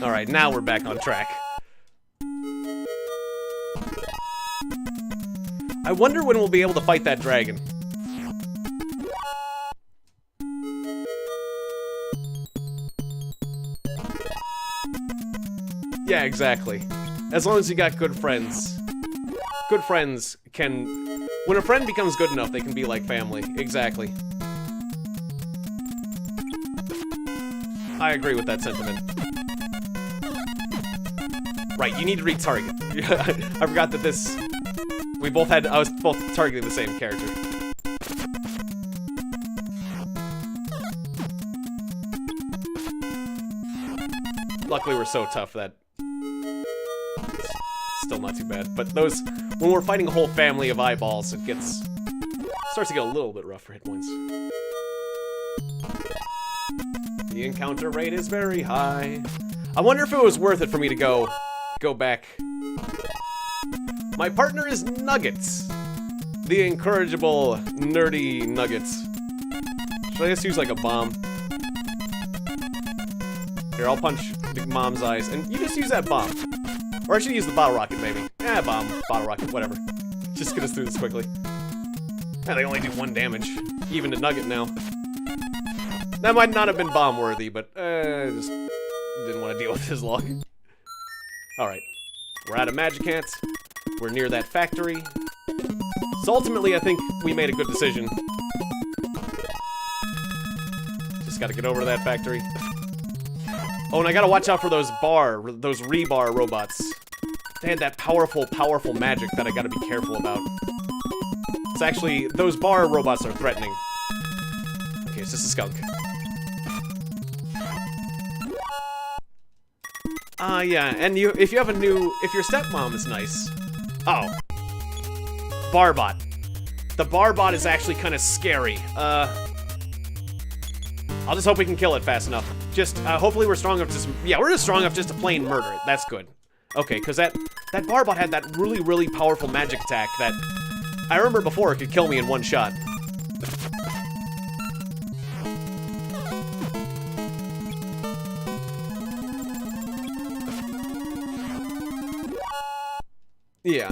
Alright, now we're back on track. I wonder when we'll be able to fight that dragon. Yeah, exactly. As long as you got good friends. Good friends can... When a friend becomes good enough, they can be like family. Exactly. I agree with that sentiment. Right, you need to retarget. I forgot that this... I was both targeting the same character. Luckily, we're so tough that it's still not too bad. But those, when we're fighting a whole family of eyeballs, it starts to get a little bit rough for hit points. The encounter rate is very high. I wonder if it was worth it for me to go back. My partner is Nuggets. The incorrigible, nerdy Nuggets. Should I just use like a bomb? Here, I'll punch the mom's eyes, and you just use that bomb. Or I should use the bottle rocket, maybe. Bomb, bottle rocket, whatever. Just get us through this quickly. They only do 1 damage, even to Nugget now. That might not have been bomb-worthy, but I just didn't want to deal with this long. Alright. We're out of magic ants. We're near that factory. So ultimately, I think we made a good decision. Just gotta get over to that factory. Oh, and I gotta watch out for those rebar robots. They had that powerful magic that I gotta be careful about. It's actually, those bar robots are threatening. Okay, it's just a skunk. Yeah, and if your stepmom is nice. Oh. Barbot. The Barbot is actually kind of scary. I'll just hope we can kill it fast enough. Just, hopefully we're strong enough to we're just strong enough just to plain murder it. That's good. Okay, because that Barbot had that really powerful magic attack that I remember before it could kill me in 1 shot. Yeah.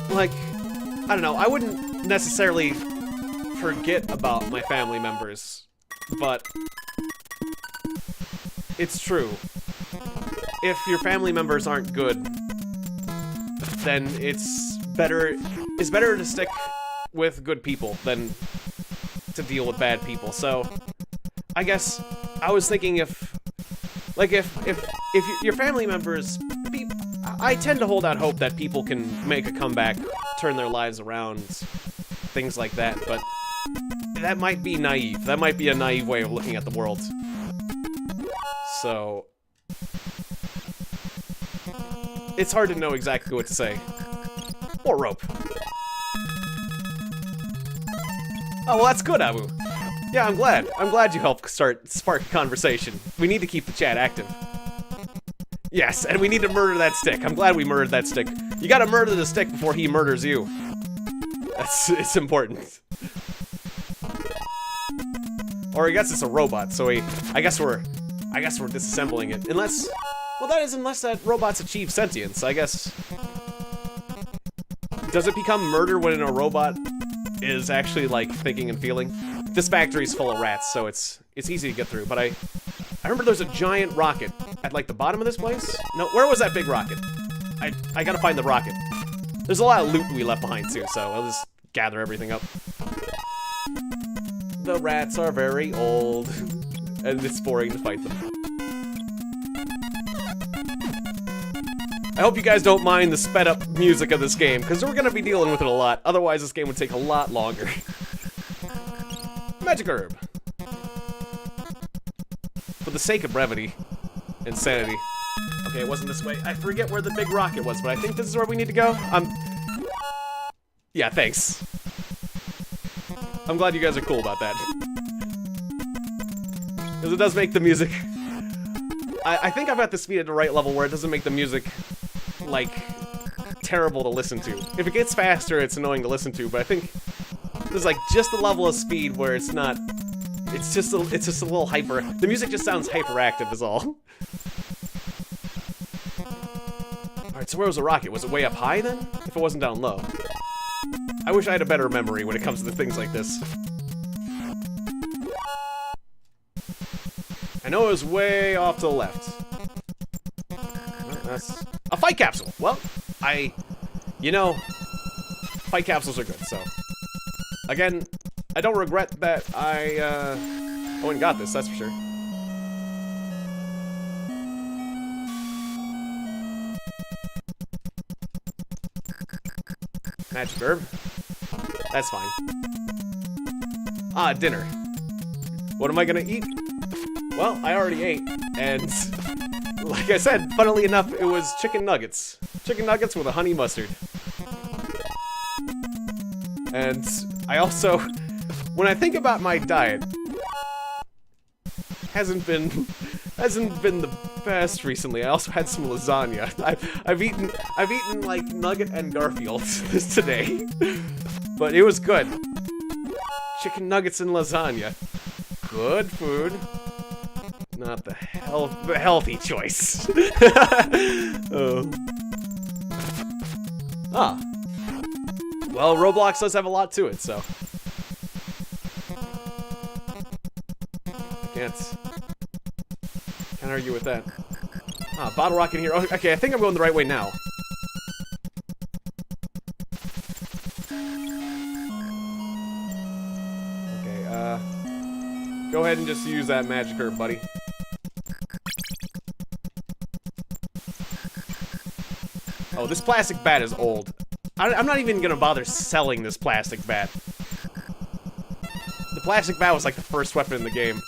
Like, I don't know, I wouldn't necessarily forget about my family members, but it's true. If your family members aren't good, then it's better to stick with good people than to deal with bad people. So I guess I was thinking if your family members, I tend to hold out hope that people can make a comeback, turn their lives around, things like that, but that might be naive. That might be a naive way of looking at the world. So it's hard to know exactly what to say. More rope. Oh, well, that's good, Abu. Yeah, I'm glad. I'm glad you helped spark a conversation. We need to keep the chat active. Yes, and we need to murder that stick. I'm glad we murdered that stick. You gotta murder the stick before he murders you. It's important. Or I guess it's a robot, so I guess we're disassembling it. Unless, well, that is unless that robot's achieved sentience, I guess. Does it become murder when a robot is actually, like, thinking and feeling? This factory's full of rats, so it's easy to get through, but I remember there's a giant rocket at, like, the bottom of this place? No, where was that big rocket? I gotta find the rocket. There's a lot of loot we left behind, too, so I'll just gather everything up. The rats are very old, and it's boring to fight them. I hope you guys don't mind the sped up music of this game, because we're gonna be dealing with it a lot. Otherwise, this game would take a lot longer. Magic herb. For the sake of brevity and sanity. Okay, it wasn't this way. I forget where the big rocket was, but I think this is where we need to go. Yeah, thanks. I'm glad you guys are cool about that. Because it does make the music... I think I've got the speed at the right level where it doesn't make the music, like, terrible to listen to. If it gets faster, it's annoying to listen to, but I think there's, like, just the level of speed where it's not... It's just a little hyper... The music just sounds hyperactive is all. Alright, so where was the rocket? Was it way up high then? If it wasn't down low. I wish I had a better memory when it comes to things like this. I know it was way off to the left. That's a fight capsule. Well, you know, fight capsules are good, so. Again, I don't regret that I went and got this, that's for sure. Magic herb. That's fine. Ah, dinner. What am I gonna eat? Well, I already ate, and like I said, funnily enough, it was chicken nuggets. Chicken nuggets with a honey mustard. And I also, when I think about my diet, hasn't been the best recently. I also had some lasagna. I've eaten like nugget and Garfield this today, but it was good. Chicken nuggets and lasagna, good food. Not the healthy choice. Oh. Ah. Well, Roblox does have a lot to it, so I can't argue with that. Ah, bottle rocket here. Oh, okay, I think I'm going the right way now. Okay, go ahead and just use that magic herb, buddy. Oh, this plastic bat is old. I'm not even gonna bother selling this plastic bat. The plastic bat was like the first weapon in the game.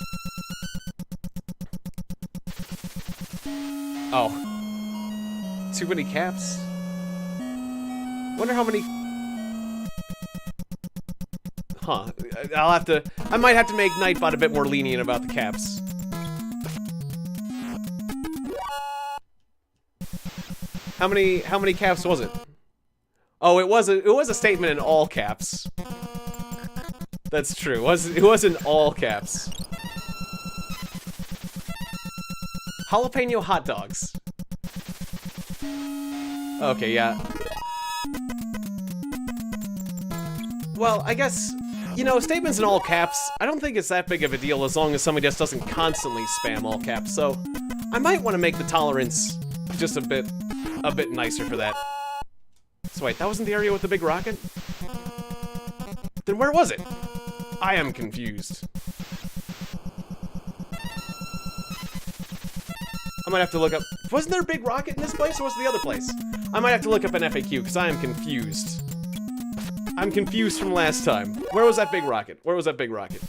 Oh. Too many caps? Wonder how many... Huh. I might have to make Nightbot a bit more lenient about the caps. How many caps was it? Oh, it was a statement in all caps. That's true. It was in all caps. Jalapeno hot dogs. Okay, yeah. Well, I guess, you know, statements in all caps, I don't think it's that big of a deal as long as somebody just doesn't constantly spam all caps, so I might want to make the tolerance just a bit nicer for that. So wait, that wasn't the area with the big rocket? Then where was it? I am confused. I might have to look up... Wasn't there a big rocket in this place, or was it the other place? I might have to look up an FAQ, because I am confused. I'm confused from last time. Where was that big rocket? Where was that big rocket?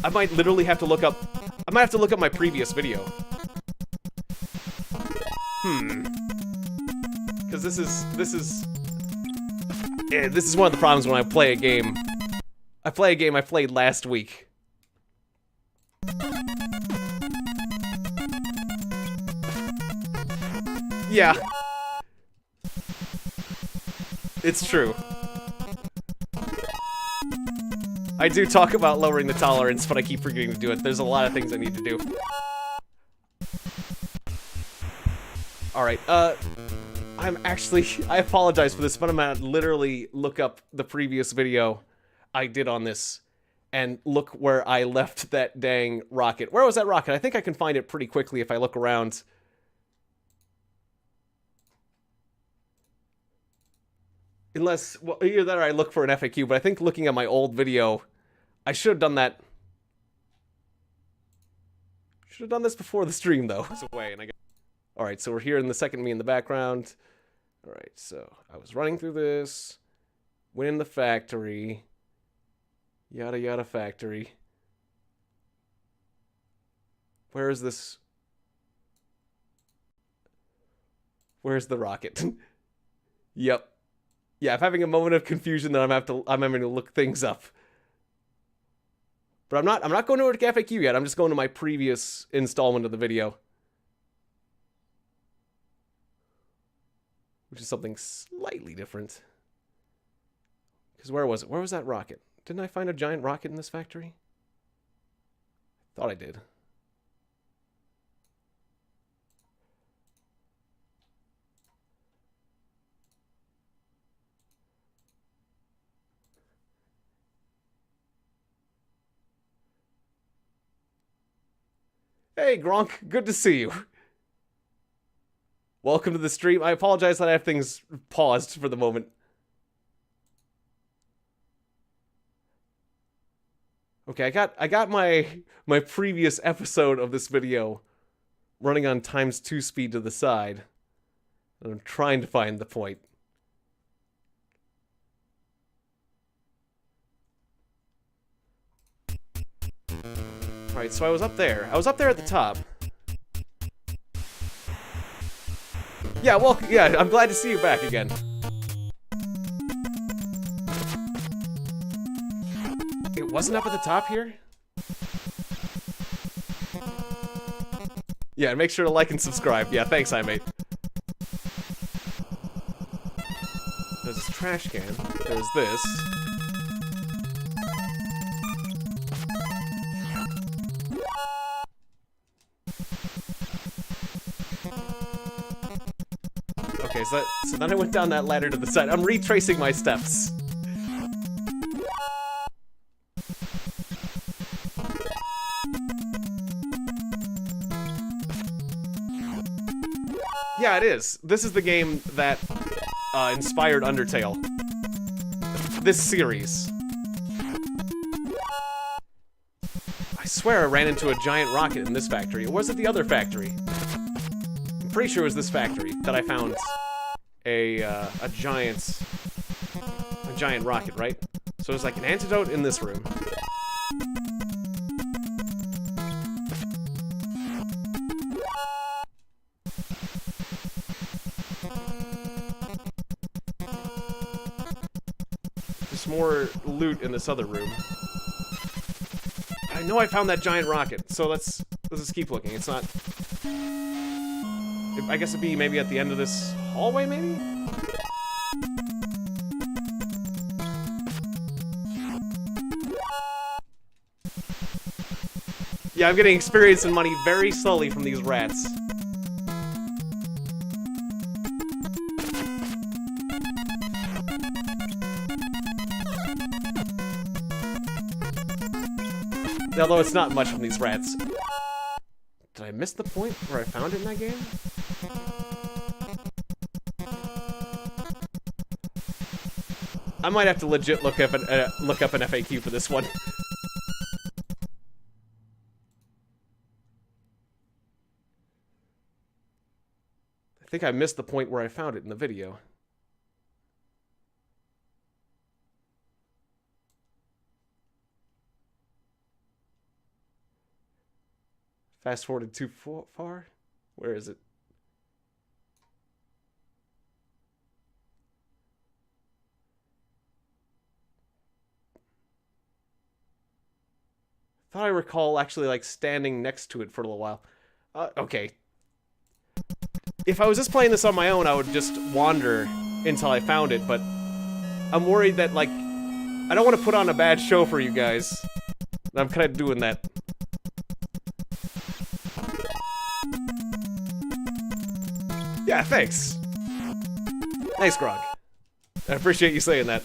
I might literally have to look up... I might have to look up my previous video. Because this is one of the problems when I play a game. I play a game I played last week. Yeah. It's true. I do talk about lowering the tolerance, but I keep forgetting to do it. There's a lot of things I need to do. Alright, I'm actually... I apologize for this, but I'm gonna literally look up the previous video I did on this and look where I left that dang rocket. Where was that rocket? I think I can find it pretty quickly if I look around. Unless, well, either that or I look for an FAQ, but I think looking at my old video, I should have done that. Should have done this before the stream, though. It's away, and I got... Alright, so we're here in the second me in the background. Alright, so I was running through this. Went in the factory. Yada yada factory. Where is this? Where's the rocket? Yep. Yeah, I'm having a moment of confusion that I'm having to look things up. But I'm not going to a FAQ yet. I'm just going to my previous installment of the video. Which is something slightly different. Because where was it? Where was that rocket? Didn't I find a giant rocket in this factory? Thought I did. Hey, Gronk, good to see you. Welcome to the stream. I apologize that I have things paused for the moment. Okay, I got my previous episode of this video running on ×2 speed to the side. And I'm trying to find the point. Alright, so I was up there. I was up there at the top. Yeah, well, yeah, I'm glad to see you back again. It wasn't up at the top here? Yeah, make sure to like and subscribe. Yeah, thanks, iMate. There's this trash can. There's this. Okay, so then I went down that ladder to the side. I'm retracing my steps. Yeah, it is. This is the game that inspired Undertale. This series. I swear I ran into a giant rocket in this factory. Or was it the other factory? I'm pretty sure it was this factory that I found a giant rocket, right? So there's like an antidote in this room. There's more loot in this other room. I know I found that giant rocket, so let's just keep looking. It's not... I guess it'd be maybe at the end of this hallway, maybe? Yeah, I'm getting experience and money very slowly from these rats. Although it's not much from these rats. Did I miss the point where I found it in that game? I might have to legit look up an FAQ for this one. I think I missed the point where I found it in the video. Fast forwarded too far? Where is it? Thought I recall actually like standing next to it for a little while. Okay. if I was just playing this on my own, I would just wander until I found it, but I'm worried that, like, I don't want to put on a bad show for you guys. I'm kind of doing that. Yeah, thanks. Nice, Grog. I appreciate you saying that.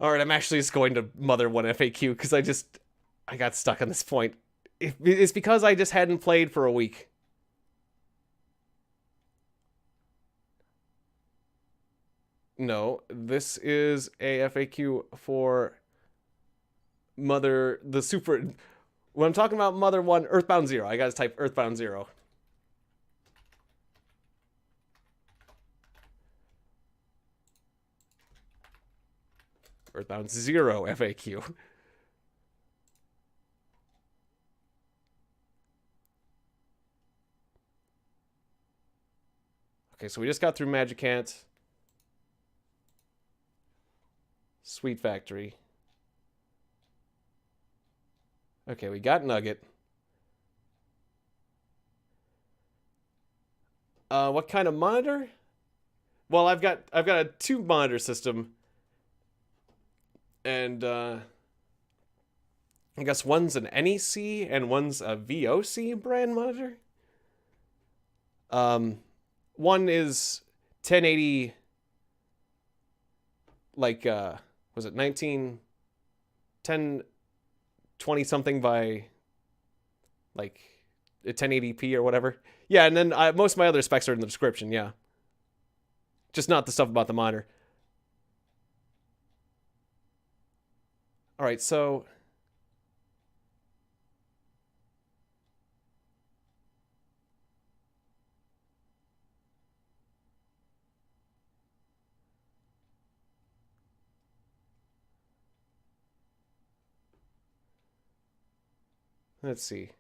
Alright, I'm actually just going to Mother 1 FAQ because I got stuck on this point. It's because I just hadn't played for a week. No, this is a FAQ for Mother, the super... When I'm talking about Mother 1, Earthbound 0, I gotta type Earthbound 0. Earthbound 0 FAQ. Okay, so we just got through Magicant. Sweet Factory. Okay, we got Nugget. What kind of monitor? Well, I've got a tube monitor system. And I guess one's an NEC and one's a VOC brand monitor. One is 1080, like, was it 1020 something by, like, 1080p or whatever. Yeah, and then most of my other specs are in the description, yeah. Just not the stuff about the monitor. Alright, so... Let's see.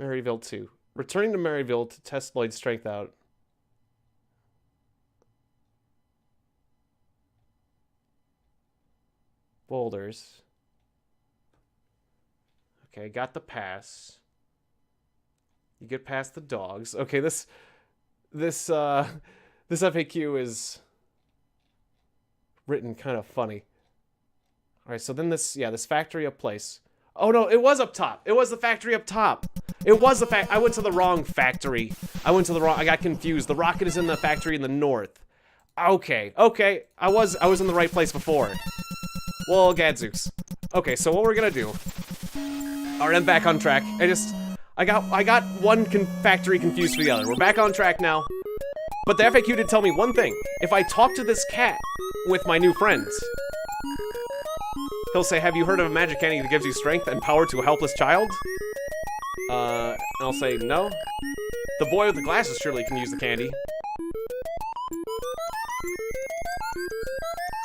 Maryville 2. Returning to Maryville to test Lloyd's strength out. Boulders. Okay, got the pass. You get past the dogs. Okay, this FAQ is written kind of funny. All right, so then this factory up place. Oh no, it was up top. It was the factory up top. It was the I went to the wrong factory. I got confused. The rocket is in the factory in the north. Okay. I was in the right place before. Well, gadzooks. Okay, so what we're gonna do. Alright, I'm back on track. I got one factory confused for the other. We're back on track now. But the FAQ did tell me one thing. If I talk to this cat with my new friends, he'll say, "Have you heard of a magic candy that gives you strength and power to a helpless child?" And I'll say, "No." The boy with the glasses surely can use the candy.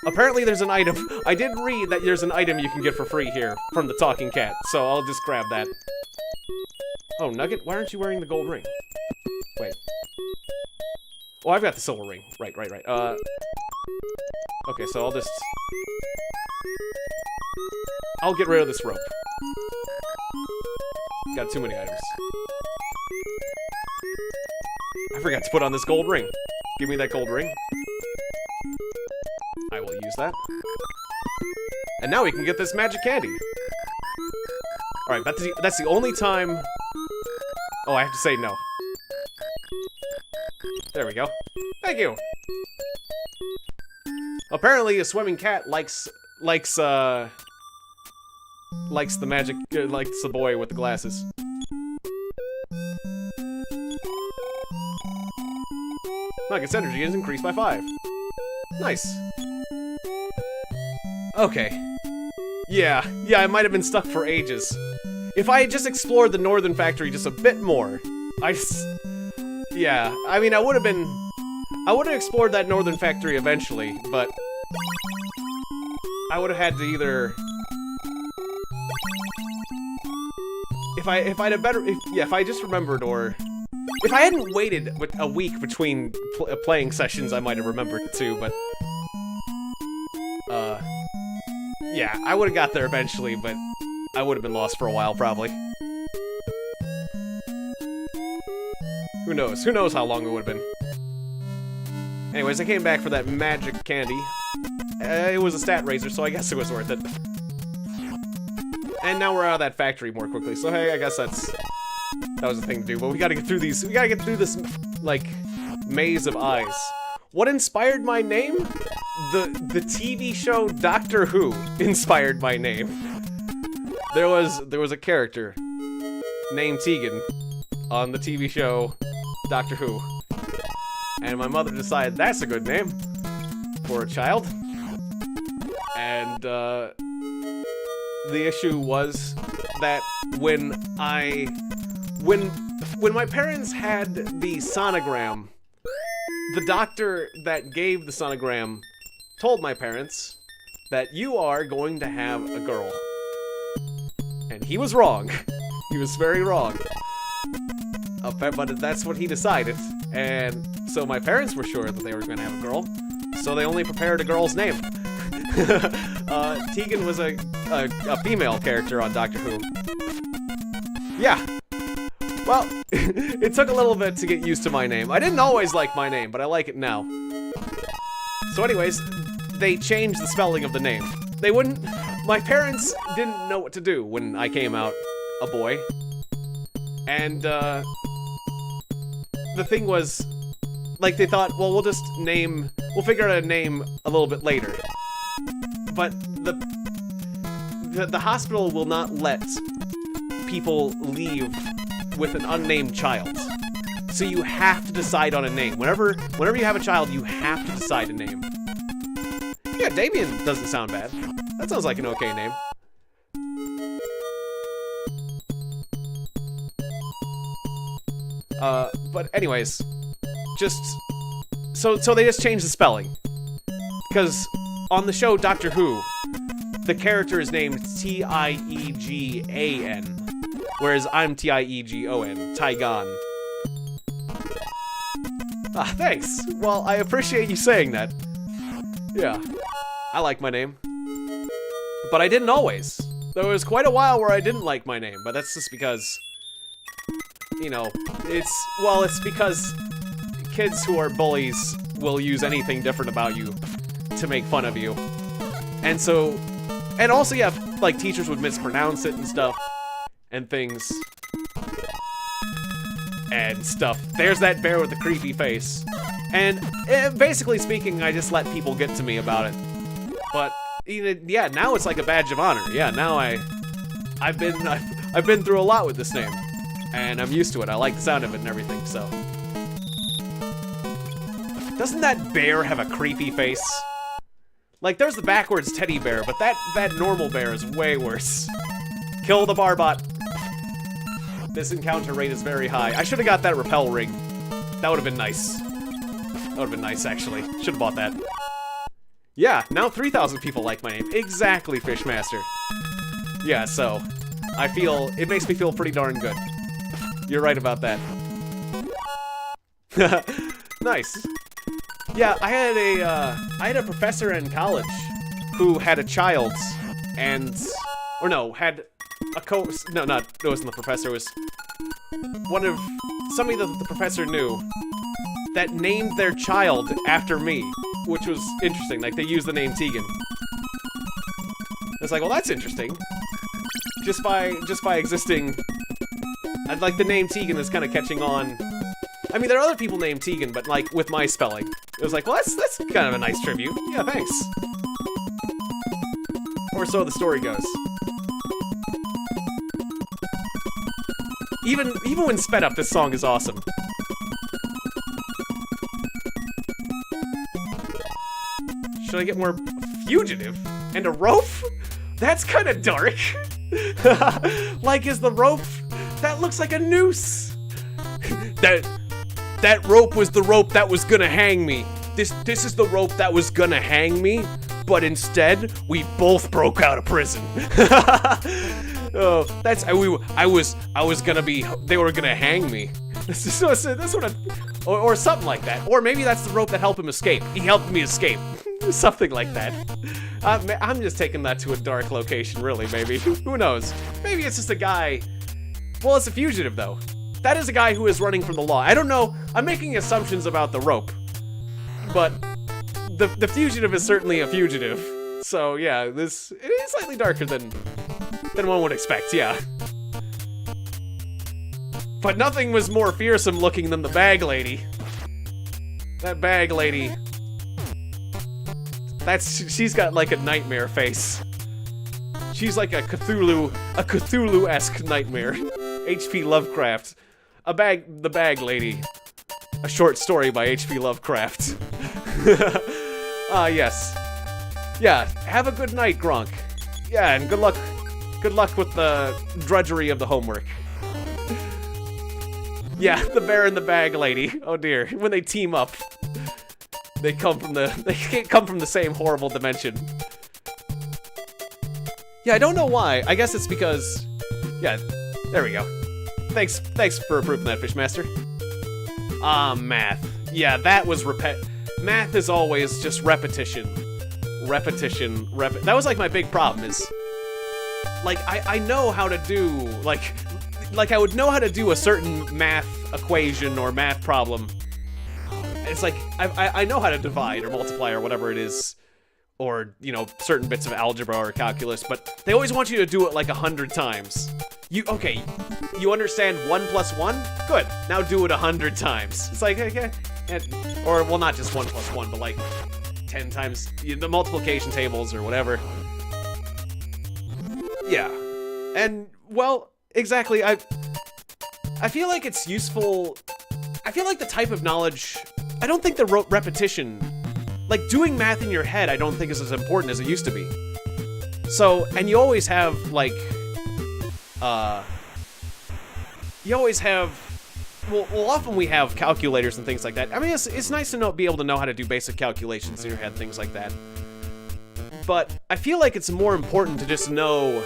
Apparently there's an item. I did read that there's an item you can get for free here from the talking cat, so I'll just grab that. Oh, Nugget, why aren't you wearing the gold ring? Wait. Oh, I've got the silver ring. Right. Okay, so I'll get rid of this rope. Got too many items. I forgot to put on this gold ring. Give me that gold ring. I will use that. And now we can get this magic candy. Alright, that's the only time... Oh, I have to say no. There we go. Thank you! Apparently, a swimming cat likes the magic... likes the boy with the glasses. Nugget's energy is increased by 5. Nice. Okay. Yeah, I might have been stuck for ages. If I had just explored the northern factory just a bit more, Yeah, I mean, I would have explored that northern factory eventually, but I would have had to either, if I just remembered, or if I hadn't waited a week between playing sessions, I might have remembered it too, but, yeah, I would have got there eventually, but I would have been lost for a while, probably. Who knows? Who knows how long it would have been. Anyways, I came back for that magic candy. It was a stat raiser, so I guess it was worth it. And now we're out of that factory more quickly, so hey, I guess that was the thing to do. But we gotta get through these. We gotta get through this, like, maze of eyes. What inspired my name? The TV show Doctor Who inspired my name. There was a character named Tiegon on the TV show Doctor Who, and my mother decided that's a good name for a child. And the issue was that when my parents had the sonogram, the doctor that gave the sonogram told my parents that you are going to have a girl. And he was wrong. He was very wrong. But that's what he decided. And so my parents were sure that they were going to have a girl. So they only prepared a girl's name. Tiegon was a female character on Doctor Who. Yeah. Well, it took a little bit to get used to my name. I didn't always like my name, but I like it now. So anyways, they changed the spelling of the name. My parents didn't know what to do when I came out a boy. And, the thing was, like, they thought, well, we'll figure out a name a little bit later. But the hospital will not let people leave with an unnamed child. So you have to decide on a name. Whenever you have a child, you have to decide a name. Yeah, Damien doesn't sound bad. That sounds like an okay name. But anyways, so they just changed the spelling. Because on the show Doctor Who, the character is named Tiegan, whereas I'm Tiegon, Tiegon. Ah, thanks. Well, I appreciate you saying that. Yeah, I like my name. But I didn't always. There was quite a while where I didn't like my name, but that's just because, you know, it's because kids who are bullies will use anything different about you to make fun of you. And also, yeah, like, teachers would mispronounce it and stuff, and things. And stuff. There's that bear with the creepy face. And, basically speaking, I just let people get to me about it. But, yeah, now it's like a badge of honor. Yeah, now I've been through a lot with this name. And I'm used to it. I like the sound of it and everything, so. Doesn't that bear have a creepy face? Like, there's the backwards teddy bear, but that normal bear is way worse. Kill the barbot. This encounter rate is very high. I should have got that repel ring. That would have been nice. That would have been nice, actually. Should have bought that. Yeah, now 3,000 people like my name. Exactly, Fishmaster. Yeah, so, it makes me feel pretty darn good. You're right about that. Nice. Yeah, I had a professor in college who had a child, it wasn't the professor, it was somebody that the professor knew that named their child after me, which was interesting. Like, they used the name Tiegon. It's like, well, that's interesting. Just by existing, I'd like the name Tiegon is kind of catching on. I mean, there are other people named Tiegon, but, like, with my spelling. It was like, well, that's kind of a nice tribute. Yeah, thanks. Or so the story goes. Even when sped up, this song is awesome. Should I get more fugitive? And a rope? That's kind of dark. Like, is the rope? That looks like a noose. That rope was the rope that was gonna hang me. This is the rope that was gonna hang me, but instead, we both broke out of prison. Oh, I was gonna be, they were gonna hang me. That's what or something like that. Or maybe that's the rope that helped him escape. He helped me escape. Something like that. I'm just taking that to a dark location, really, maybe. Who knows? Maybe it's just a guy. Well, it's a fugitive, though. That is a guy who is running from the law. I don't know. I'm making assumptions about the rope. But the fugitive is certainly a fugitive. So, yeah, it is slightly darker than one would expect, yeah. But nothing was more fearsome looking than the bag lady. That bag lady. She's got like a nightmare face. She's like a Cthulhu-esque nightmare. H.P. Lovecraft. The bag lady. A short story by H.P. Lovecraft. Yes. Yeah, have a good night, Gronk. Yeah, and good luck with the drudgery of the homework. Yeah, the bear and the bag lady. Oh dear, when they team up, they can't come from the same horrible dimension. Yeah, I don't know why. I guess it's because, yeah, there we go. Thanks for approving that, Fishmaster. Math. Yeah, that was math is always just repetition. That was like my big problem is, like, I know how to do, like I would know how to do a certain math equation or math problem. It's like, I know how to divide or multiply or whatever it is, or, you know, certain bits of algebra or calculus, but they always want you to do it like 100 times. Okay, you understand 1 plus 1? Good, now do it 100 times. It's like, okay, or, well, not just 1 plus 1, but like 10 times, the multiplication tables or whatever. Yeah, and, well, exactly, I feel like it's useful. I feel like the type of knowledge, I don't think the repetition, like doing math in your head, I don't think is as important as it used to be. So, and you always have, like, well, often we have calculators and things like that. I mean, it's nice to be able to know how to do basic calculations in your head, things like that. But I feel like it's more important to just know,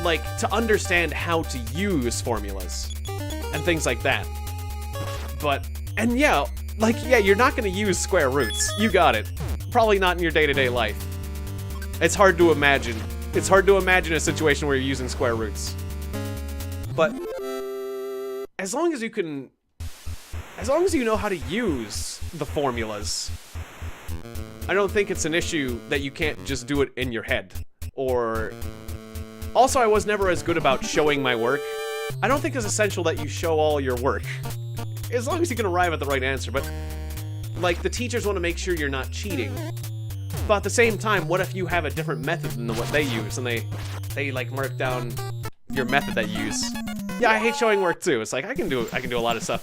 like, to understand how to use formulas and things like that. But, and yeah, like, yeah, you're not gonna use square roots. You got it. Probably not in your day-to-day life. It's hard to imagine. It's hard to imagine a situation where you're using square roots. But as long as you know how to use the formulas, I don't think it's an issue that you can't just do it in your head. Or, also, I was never as good about showing my work. I don't think it's essential that you show all your work, as long as you can arrive at the right answer. But, like, the teachers want to make sure you're not cheating. But at the same time, what if you have a different method than what they use, and they like mark down your method that you use? Yeah, I hate showing work too. It's like I can do a lot of stuff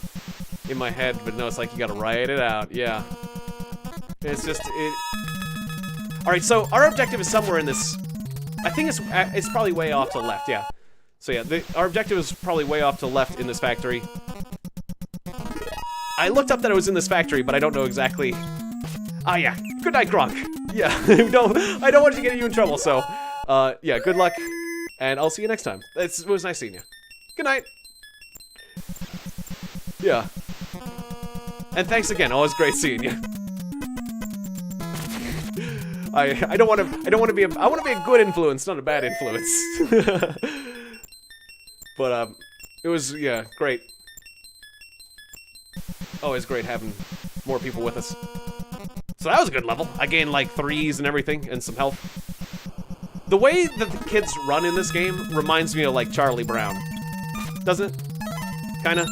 in my head, but no, it's like you gotta write it out. Yeah, it's just it. All right, so our objective is somewhere in this. I think it's probably way off to the left. Yeah. So yeah, our objective is probably way off to the left in this factory. I looked up that it was in this factory, but I don't know exactly. Ah, yeah. Good night, Gronk. Yeah, I don't want to get you in trouble, so, yeah, good luck, and I'll see you next time. It was nice seeing you. Good night. Yeah. And thanks again, always great seeing you. I want to be a good influence, not a bad influence. But, it was, yeah, great. Always great having more people with us. So that was a good level. I gained like 3s and everything, and some health. The way that the kids run in this game reminds me of like Charlie Brown. Doesn't it? Kinda.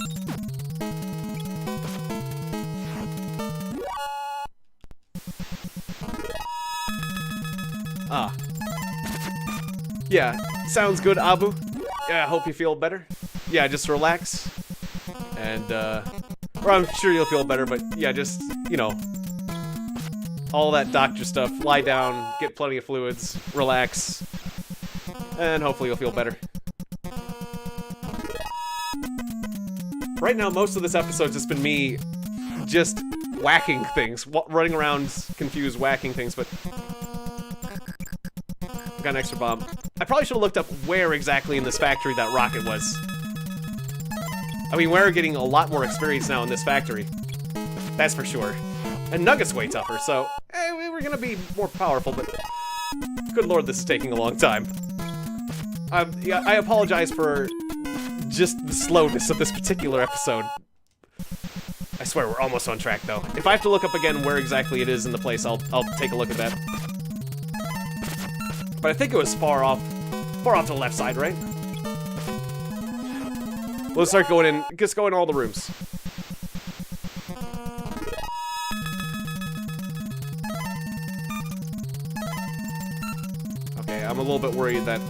Ah. Yeah, sounds good, Abu. Yeah, I hope you feel better. Yeah, just relax. And, or I'm sure you'll feel better, but yeah, just, you know, all that doctor stuff. Lie down, get plenty of fluids, relax, and hopefully you'll feel better. Right now, most of this episode's just been me just whacking things, running around confused, whacking things, but I've got an extra bomb. I probably should have looked up where exactly in this factory that rocket was. I mean, we're getting a lot more experience now in this factory. That's for sure. And Nugget's way tougher, so we're gonna be more powerful, but good lord, this is taking a long time. Yeah, I apologize for just the slowness of this particular episode. I swear we're almost on track, though. If I have to look up again where exactly it is in the place, I'll take a look at that. But I think it was far off to the left side, right? Let's start going in. Just go in all the rooms. Okay, I'm a little bit worried that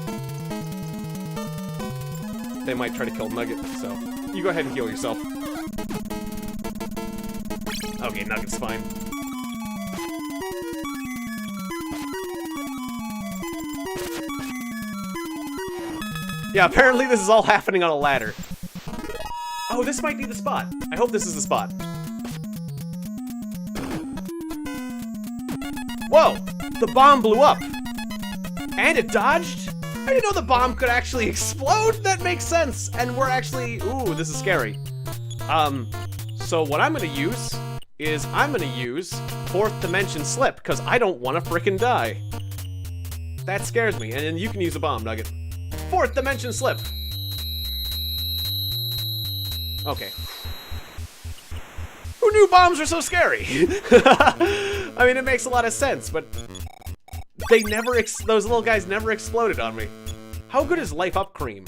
they might try to kill Nugget, so you go ahead and heal yourself. Okay, Nugget's fine. Yeah, apparently this is all happening on a ladder. Oh, this might be the spot. I hope this is the spot. Whoa! The bomb blew up! And it dodged? I didn't know the bomb could actually explode! That makes sense! And we're actually... Ooh, this is scary. So what I'm gonna use is I'm gonna use 4th dimension slip, because I don't want to frickin' die. That scares me, and then you can use a bomb, Nugget. 4th dimension slip! Okay. Who knew bombs were so scary? I mean, it makes a lot of sense, but they never, those little guys never exploded on me. How good is Life Up Cream?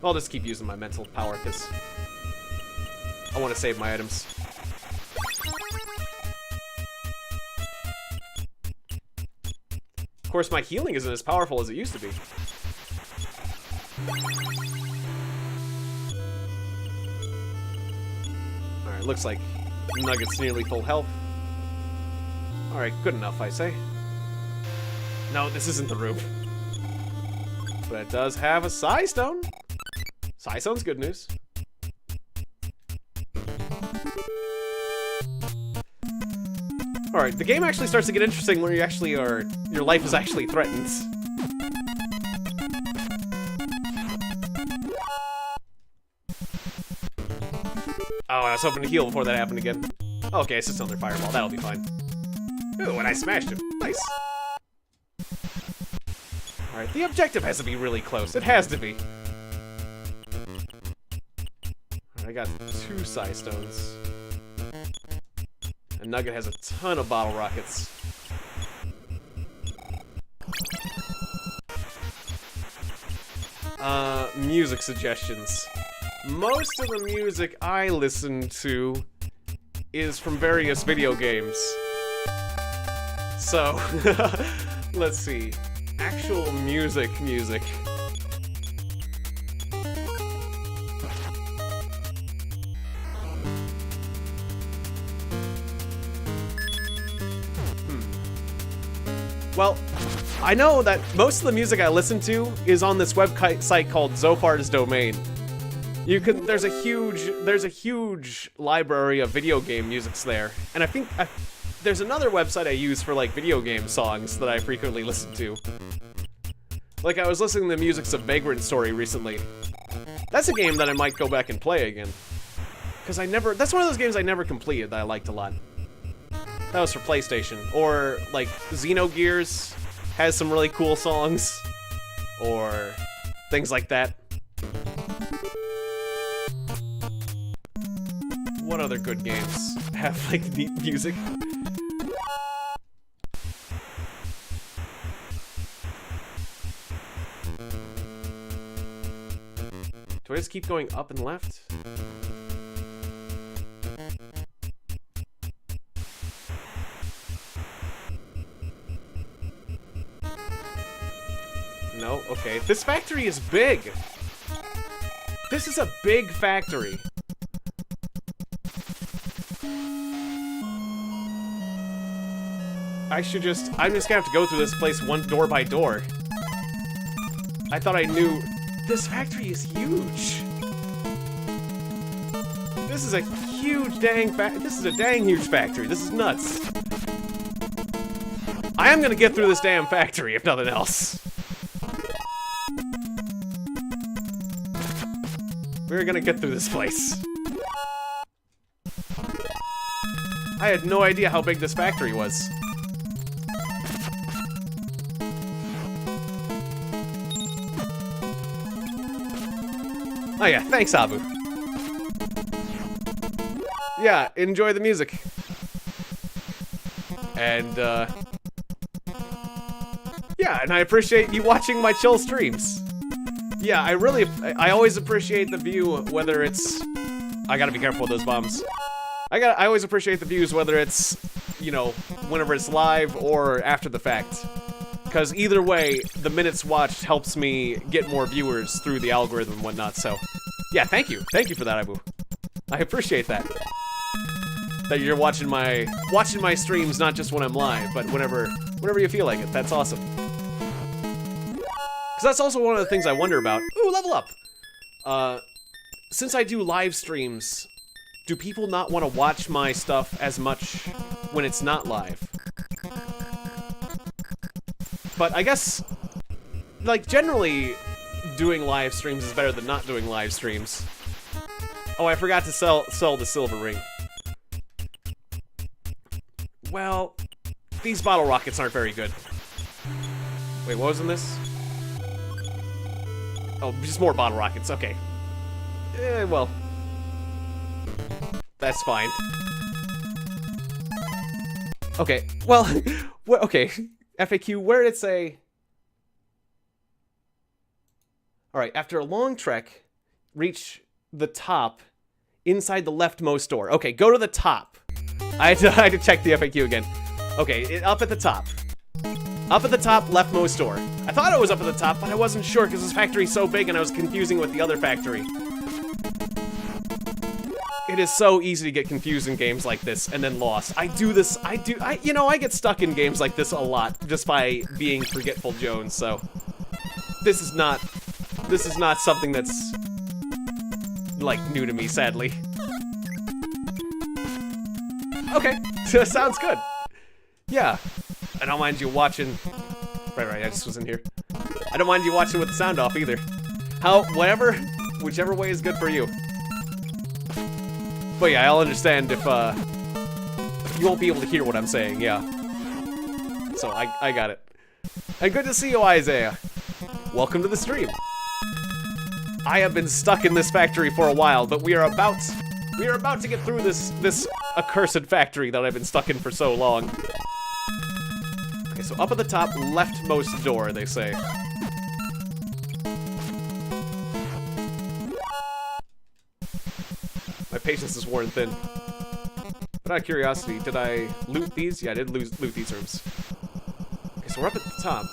I'll just keep using my mental power, because I want to save my items. Of course, my healing isn't as powerful as it used to be. Alright, looks like Nugget's nearly full health. Alright, good enough, I say. No, this isn't the room. But it does have a Psi Stone. Psi Stone's good news. Alright, the game actually starts to get interesting when you actually are... your life is actually threatened. Oh, I was hoping to heal before that happened again. Okay, it's just another fireball. That'll be fine. Ooh, and I smashed him. Nice. Alright, the objective has to be really close. It has to be. Alright, I got 2 Psi Stones. And Nugget has a ton of bottle rockets. Music suggestions. Most of the music I listen to is from various video games. So, let's see. Actual music. Well, I know that most of the music I listen to is on this website called Zophar's Domain. There's a huge library of video game musics there, and I think there's another website I use for like video game songs that I frequently listen to. Like I was listening to the music of Vagrant Story recently. That's a game that I might go back and play again, because that's one of those games I never completed that I liked a lot. That was for PlayStation. Or, like, Xenogears has some really cool songs. Or things like that. What other good games have, like, neat music? Do I just keep going up and left? No? Okay. This factory is big! This is a big factory. I'm just gonna have to go through this place door by door. I thought I knew This factory is huge. This is a huge dang this is a dang huge factory. This is nuts. I am gonna get through this damn factory, if nothing else. We're gonna get through this place. I had no idea how big this factory was. Oh yeah, thanks, Abu. Yeah, enjoy the music. And, yeah, and I appreciate you watching my chill streams. Yeah, I always appreciate the view, whether it's... I gotta be careful with those bombs. I always appreciate the views, whether it's, you know, whenever it's live or after the fact. Because either way, the minutes watched helps me get more viewers through the algorithm and whatnot, so... Yeah, thank you. Thank you for that, Abu. I appreciate that. That you're watching my streams, not just when I'm live, but whenever you feel like it. That's awesome. Because that's also one of the things I wonder about. Ooh, level up! Since I do live streams, do people not want to watch my stuff as much when it's not live? But I guess, like, generally, doing live streams is better than not doing live streams. Oh, I forgot to sell the silver ring. Well, these bottle rockets aren't very good. Wait, what was in this? Oh, just more bottle rockets, okay. Well, that's fine. Okay, well, okay. FAQ, where did it say... Alright, after a long trek, reach the top inside the leftmost door. Okay, go to the top. I had to check the FAQ again. Okay, up at the top. Up at the top, leftmost door. I thought it was up at the top, but I wasn't sure because this factory's so big and I was confusing with the other factory. It is so easy to get confused in games like this and then lost. You know, I get stuck in games like this a lot just by being forgetful Jones, so... This is not something that's, like, new to me, sadly. Okay, sounds good. Yeah, I don't mind you watching... Right, I just was in here. I don't mind you watching with the sound off, either. Whichever way is good for you. But yeah, I'll understand if you won't be able to hear what I'm saying, yeah. So, I got it. And good to see you, Isaiah. Welcome to the stream. I have been stuck in this factory for a while, but we are about to get through this accursed factory that I've been stuck in for so long. Okay, so up at the top, leftmost door, they say. My patience is worn thin. But out of curiosity, did I loot these? Yeah, I did loot these rooms. Okay, so we're up at the top.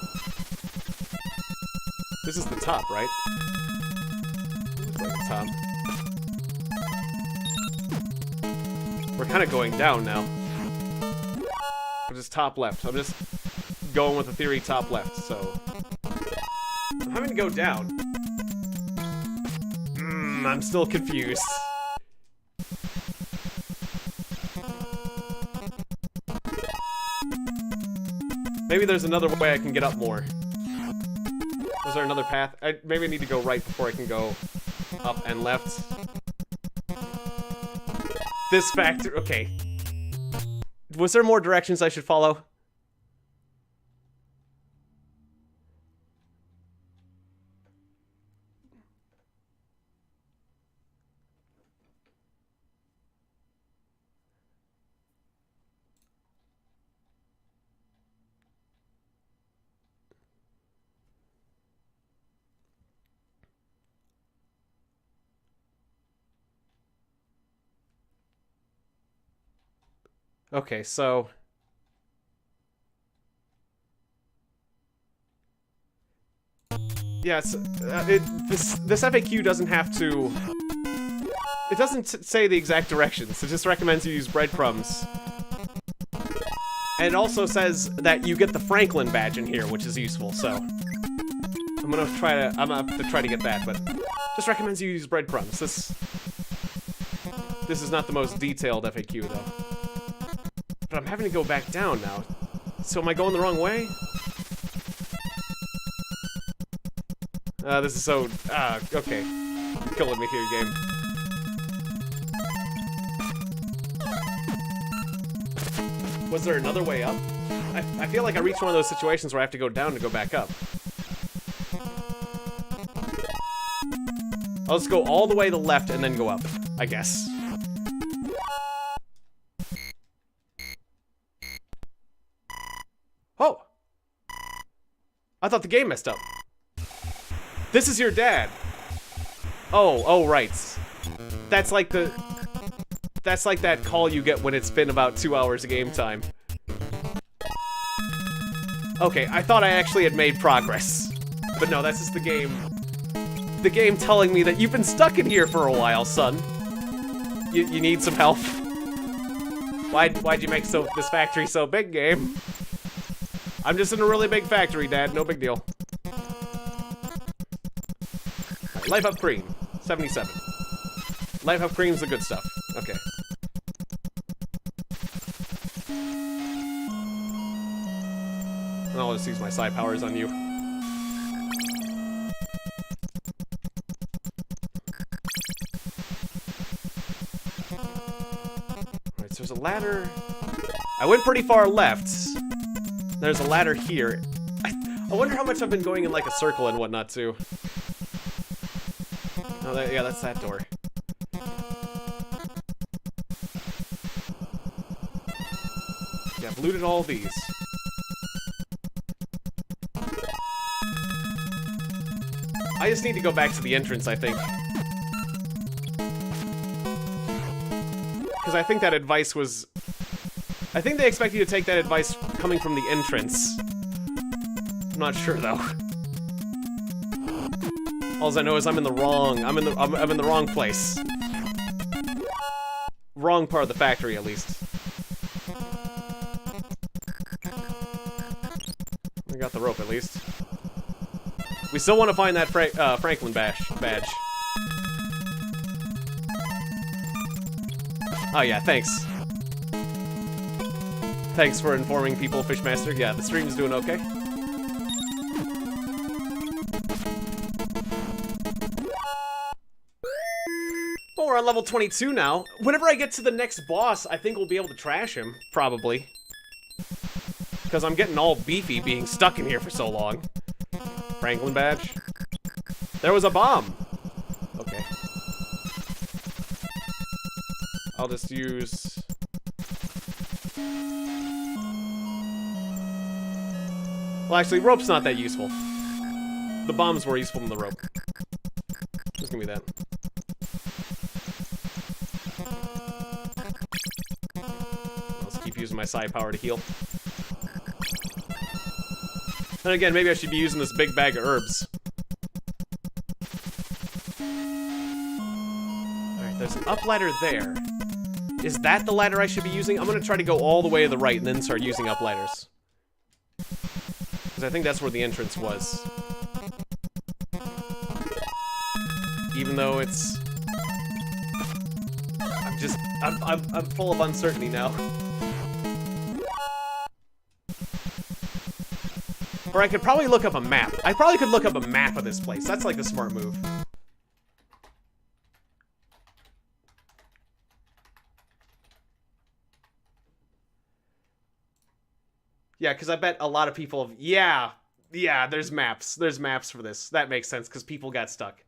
This is the top, right? Looks like the top. We're kind of going down now. We're just top left. I'm just going with the theory top left, so... I'm having to go down. I'm still confused. Maybe there's another way I can get up more. Was there another path? Maybe I need to go right before I can go up and left. This factor... Okay. Was there more directions I should follow? Okay, so... Yeah, this FAQ doesn't have to... It doesn't say the exact directions, it just recommends you use breadcrumbs. And it also says that you get the Franklin badge in here, which is useful, so... I'm gonna have to try to get that, but just recommends you use breadcrumbs. This is not the most detailed FAQ though. But I'm having to go back down now. So am I going the wrong way? This is so... okay. You're killing me here, game. Was there another way up? I feel like I reached one of those situations where I have to go down to go back up. I'll just go all the way to the left and then go up, I guess. Oh! I thought the game messed up. This is your dad. Oh, right. That's like that call you get when it's been about 2 hours of game time. Okay, I thought I actually had made progress. But no, that's just the game. The game telling me that you've been stuck in here for a while, son. You need some help. Why'd you make this factory so big, game? I'm just in a really big factory, Dad. No big deal. Right, Life Up Cream. 77. Life Up Cream's the good stuff. Okay. I'll just use my psi powers on you. Alright, so there's a ladder. I went pretty far left. There's a ladder here. I wonder how much I've been going in like a circle and whatnot too. Oh, yeah, that's that door. Yeah, I've looted all these. I just need to go back to the entrance, I think. Because I think that advice was... I think they expect you to take that advice coming from the entrance. I'm not sure, though. All I know is I'm in the wrong... I'm in the wrong place. Wrong part of the factory, at least. We got the rope, at least. We still want to find that Franklin badge. Oh yeah, thanks. Thanks for informing people, Fishmaster. Yeah, the stream's doing okay. Oh, we're on level 22 now. Whenever I get to the next boss, I think we'll be able to trash him, probably. Because I'm getting all beefy being stuck in here for so long. Franklin badge. There was a bomb. Okay. I'll just use... Well, actually, rope's not that useful. The bombs were useful than the rope. Just give me that. I'll just keep using my psi power to heal. And again, maybe I should be using this big bag of herbs. Alright, there's an up ladder there. Is that the ladder I should be using? I'm gonna try to go all the way to the right and then start using up ladders. Because I think that's where the entrance was. Even though it's... I'm full of uncertainty now. Or I could probably look up a map. I probably could look up a map of this place. That's like the smart move. Yeah, because I bet a lot of people have... Yeah, there's maps. There's maps for this. That makes sense, because people got stuck.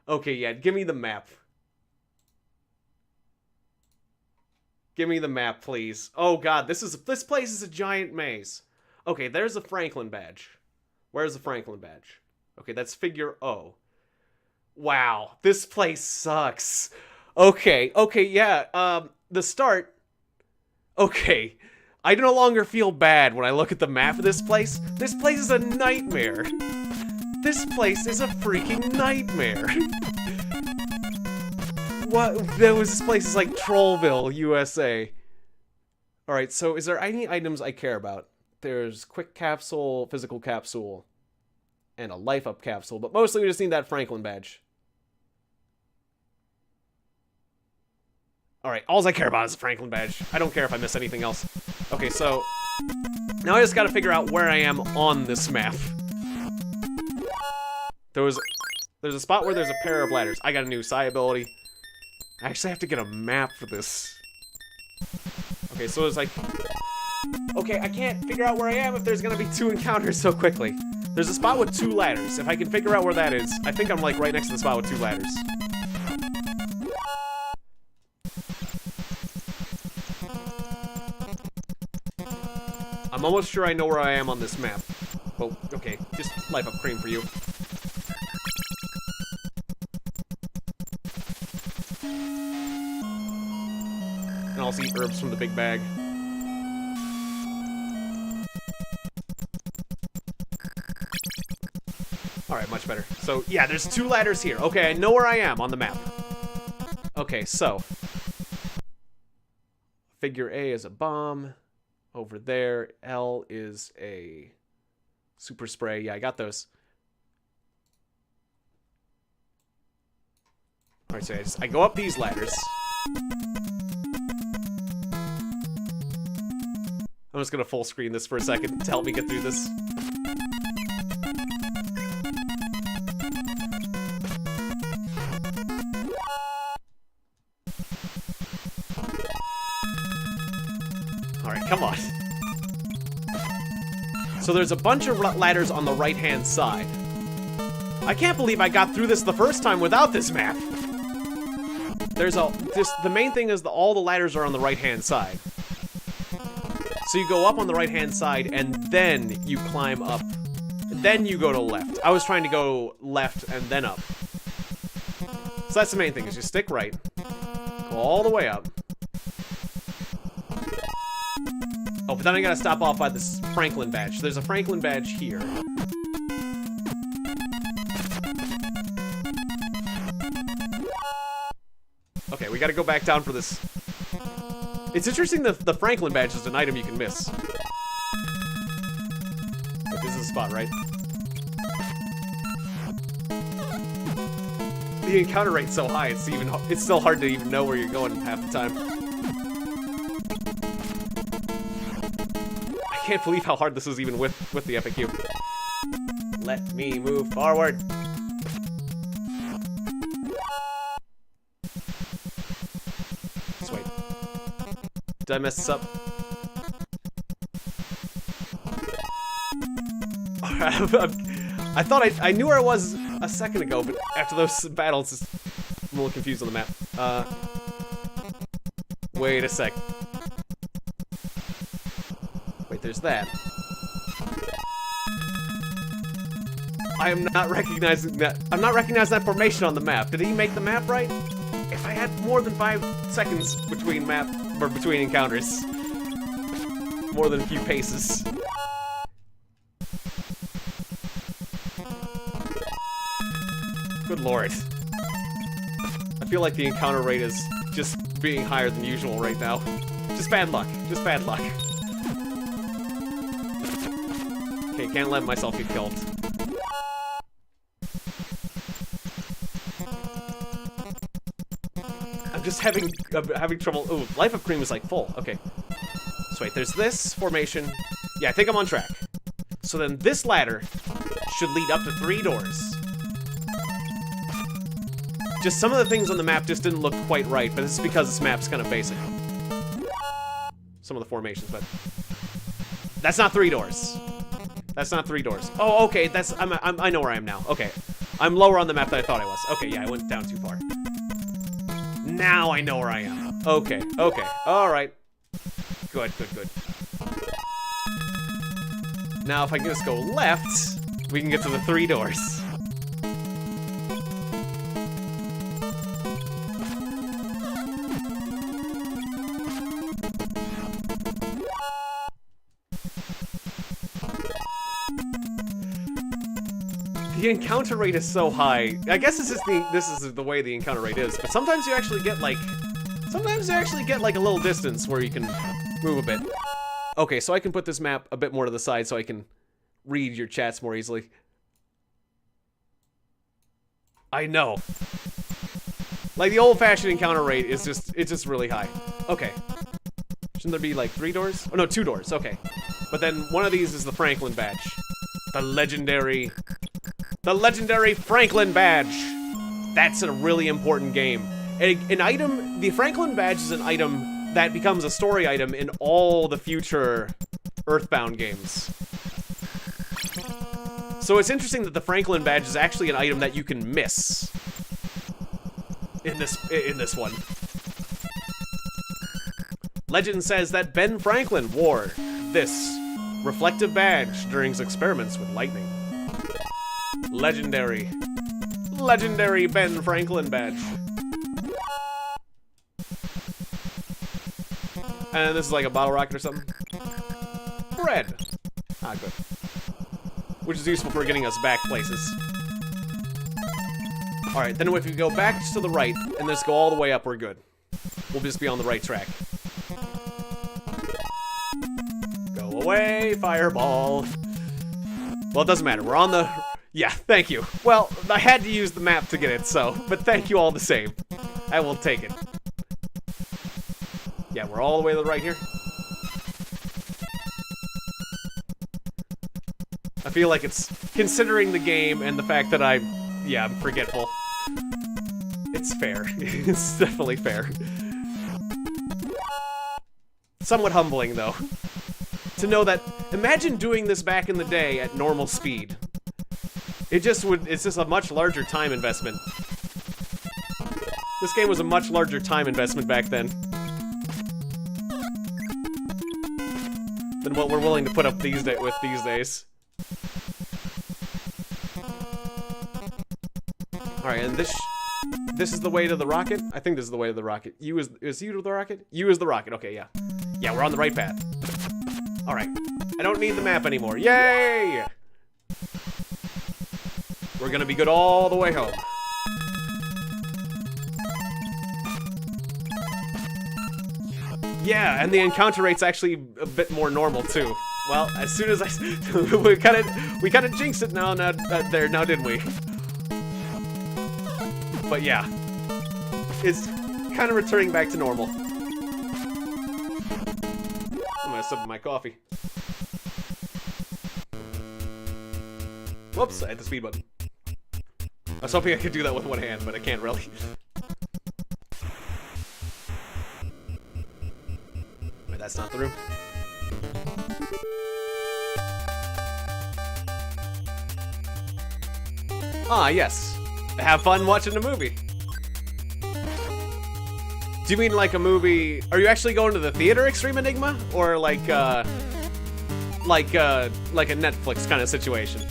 Okay, yeah, give me the map. Give me the map, please. Oh god, this place is a giant maze. Okay, there's a Franklin badge. Where's the Franklin badge? Okay, that's figure O. Wow, this place sucks. Okay, yeah, the start... Okay, I no longer feel bad when I look at the map of this place. This place is a nightmare. This place is a freaking nightmare. This place is like Trollville, USA. Alright, so is there any items I care about? There's quick capsule, physical capsule. and a life up capsule, but mostly we just need that Franklin badge. Alright, all I care about is the Franklin badge. I don't care if I miss anything else. Okay, so now I just gotta figure out where I am on this map. There's a spot where there's a pair of ladders. I got a new psi ability. I actually have to get a map for this. Okay, so it's like... Okay, I can't figure out where I am if there's gonna be 2 encounters so quickly. There's a spot with 2 ladders. If I can figure out where that is, I think I'm like right next to the spot with 2 ladders. I'm almost sure I know where I am on this map. Oh, okay, just life up cream for you. And I'll eat herbs from the big bag. Alright, much better. So, yeah, there's 2 ladders here. Okay, I know where I am on the map. Okay, so. Figure A is a bomb. Over there, L is a super spray. Yeah, I got those. Alright, so I go up these ladders. I'm just gonna full screen this for a second to help me get through this. Alright, come on. So there's a bunch of ladders on the right-hand side. I can't believe I got through this the first time without this map. The main thing is all the ladders are on the right-hand side. So you go up on the right-hand side, and then you climb up. Then you go to left. I was trying to go left and then up. So that's the main thing, is you stick right. Go all the way up. Oh, but then I gotta stop off by this Franklin badge. There's a Franklin badge here. Okay, we gotta go back down for this. It's interesting that the Franklin badge is an item you can miss. But this is the spot, right? The encounter rate's so high, it's still hard to even know where you're going half the time. I can't believe how hard this is even with the FAQ. Let me move forward. Just wait. Did I mess this up? I thought I knew where I was a second ago, but after those battles, I'm a little confused on the map. Wait a sec. Wait, there's that. I am not recognizing that. I'm not recognizing that formation on the map. Did he make the map right? If I had more than 5 seconds between between encounters, more than a few paces. Good lord. I feel like the encounter rate is just being higher than usual right now. Just bad luck. Just bad luck. Okay, can't let myself get killed. I'm just having trouble. Ooh, life of cream is like full. Okay. So wait, there's this formation. Yeah, I think I'm on track. So then this ladder should lead up to 3 doors. Just some of the things on the map just didn't look quite right, but this is because this map's kind of basic. Some of the formations, but that's not 3 doors. That's not 3 doors. Oh, okay. I know where I am now. Okay, I'm lower on the map than I thought I was. Okay, yeah, I went down too far. Now I know where I am. Okay, okay, all right. Good, good, good. Now if I can just go left, we can get to the 3 doors. The encounter rate is so high. I guess this is the way the encounter rate is, but sometimes you actually get like a little distance where you can move a bit. Okay, so I can put this map a bit more to the side so I can read your chats more easily. I know. Like, the old-fashioned encounter rate is just, it's just really high. Okay. Shouldn't there be, like, 3 doors? Oh, no, 2 doors, okay. But then one of these is the Franklin badge. The legendary Franklin badge. That's a really important game. An item, the Franklin badge is an item that becomes a story item in all the future Earthbound games. So it's interesting that the Franklin badge is actually an item that you can miss in this one. Legend says that Ben Franklin wore this reflective badge during his experiments with lightning. Legendary Ben Franklin badge. And this is like a bottle rocket or something. Bread. Ah, good. Which is useful for getting us back places. Alright, then if we go back to the right and just go all the way up, we're good. We'll just be on the right track. Go away, fireball. Well, it doesn't matter. We're on the... Yeah, thank you. Well, I had to use the map to get it, so... But thank you all the same. I will take it. Yeah, we're all the way to the right here. I feel like it's... Considering the game and the fact that I'm forgetful. It's fair. It's definitely fair. Somewhat humbling, though. To know that... Imagine doing this back in the day at normal speed. It's just a much larger time investment. This game was a much larger time investment back then than what we're willing to put up these days. Alright, and this is the way to the rocket? I think this is the way to the rocket. Is you the rocket? You is the rocket, okay, yeah. Yeah, we're on the right path. Alright. I don't need the map anymore. Yay! We're gonna be good all the way home. Yeah, and the encounter rate's actually a bit more normal too. Well, as soon as we kind of jinxed it now, didn't we? But yeah, it's kind of returning back to normal. I'm gonna sip my coffee. Whoops! I hit the speed button. I was hoping I could do that with one hand, but I can't really. Wait, that's not the room. Ah, yes. Have fun watching a movie. Do you mean like a movie? Are you actually going to the theater, Extreme Enigma, or like a Netflix kind of situation,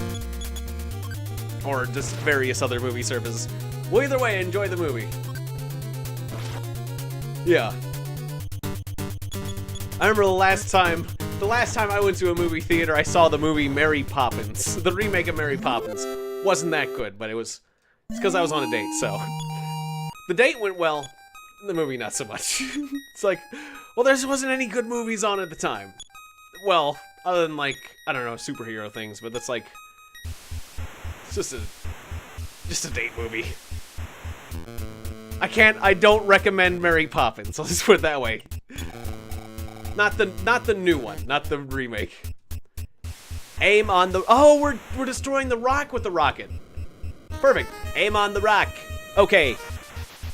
or just various other movie services? Well, either way, enjoy the movie. Yeah. I remember the last time I went to a movie theater, I saw the movie Mary Poppins, the remake of Mary Poppins. Wasn't that good, but it's because I was on a date, so. The date went well, the movie not so much. It's like, well, there wasn't any good movies on at the time. Well, other than like, I don't know, superhero things, but that's like, it's just a date movie. I don't recommend Mary Poppins, I'll just put it that way. Not the new one, not the remake. Aim on the, oh, we're destroying the rock with the rocket. Perfect. Aim on the rock. Okay.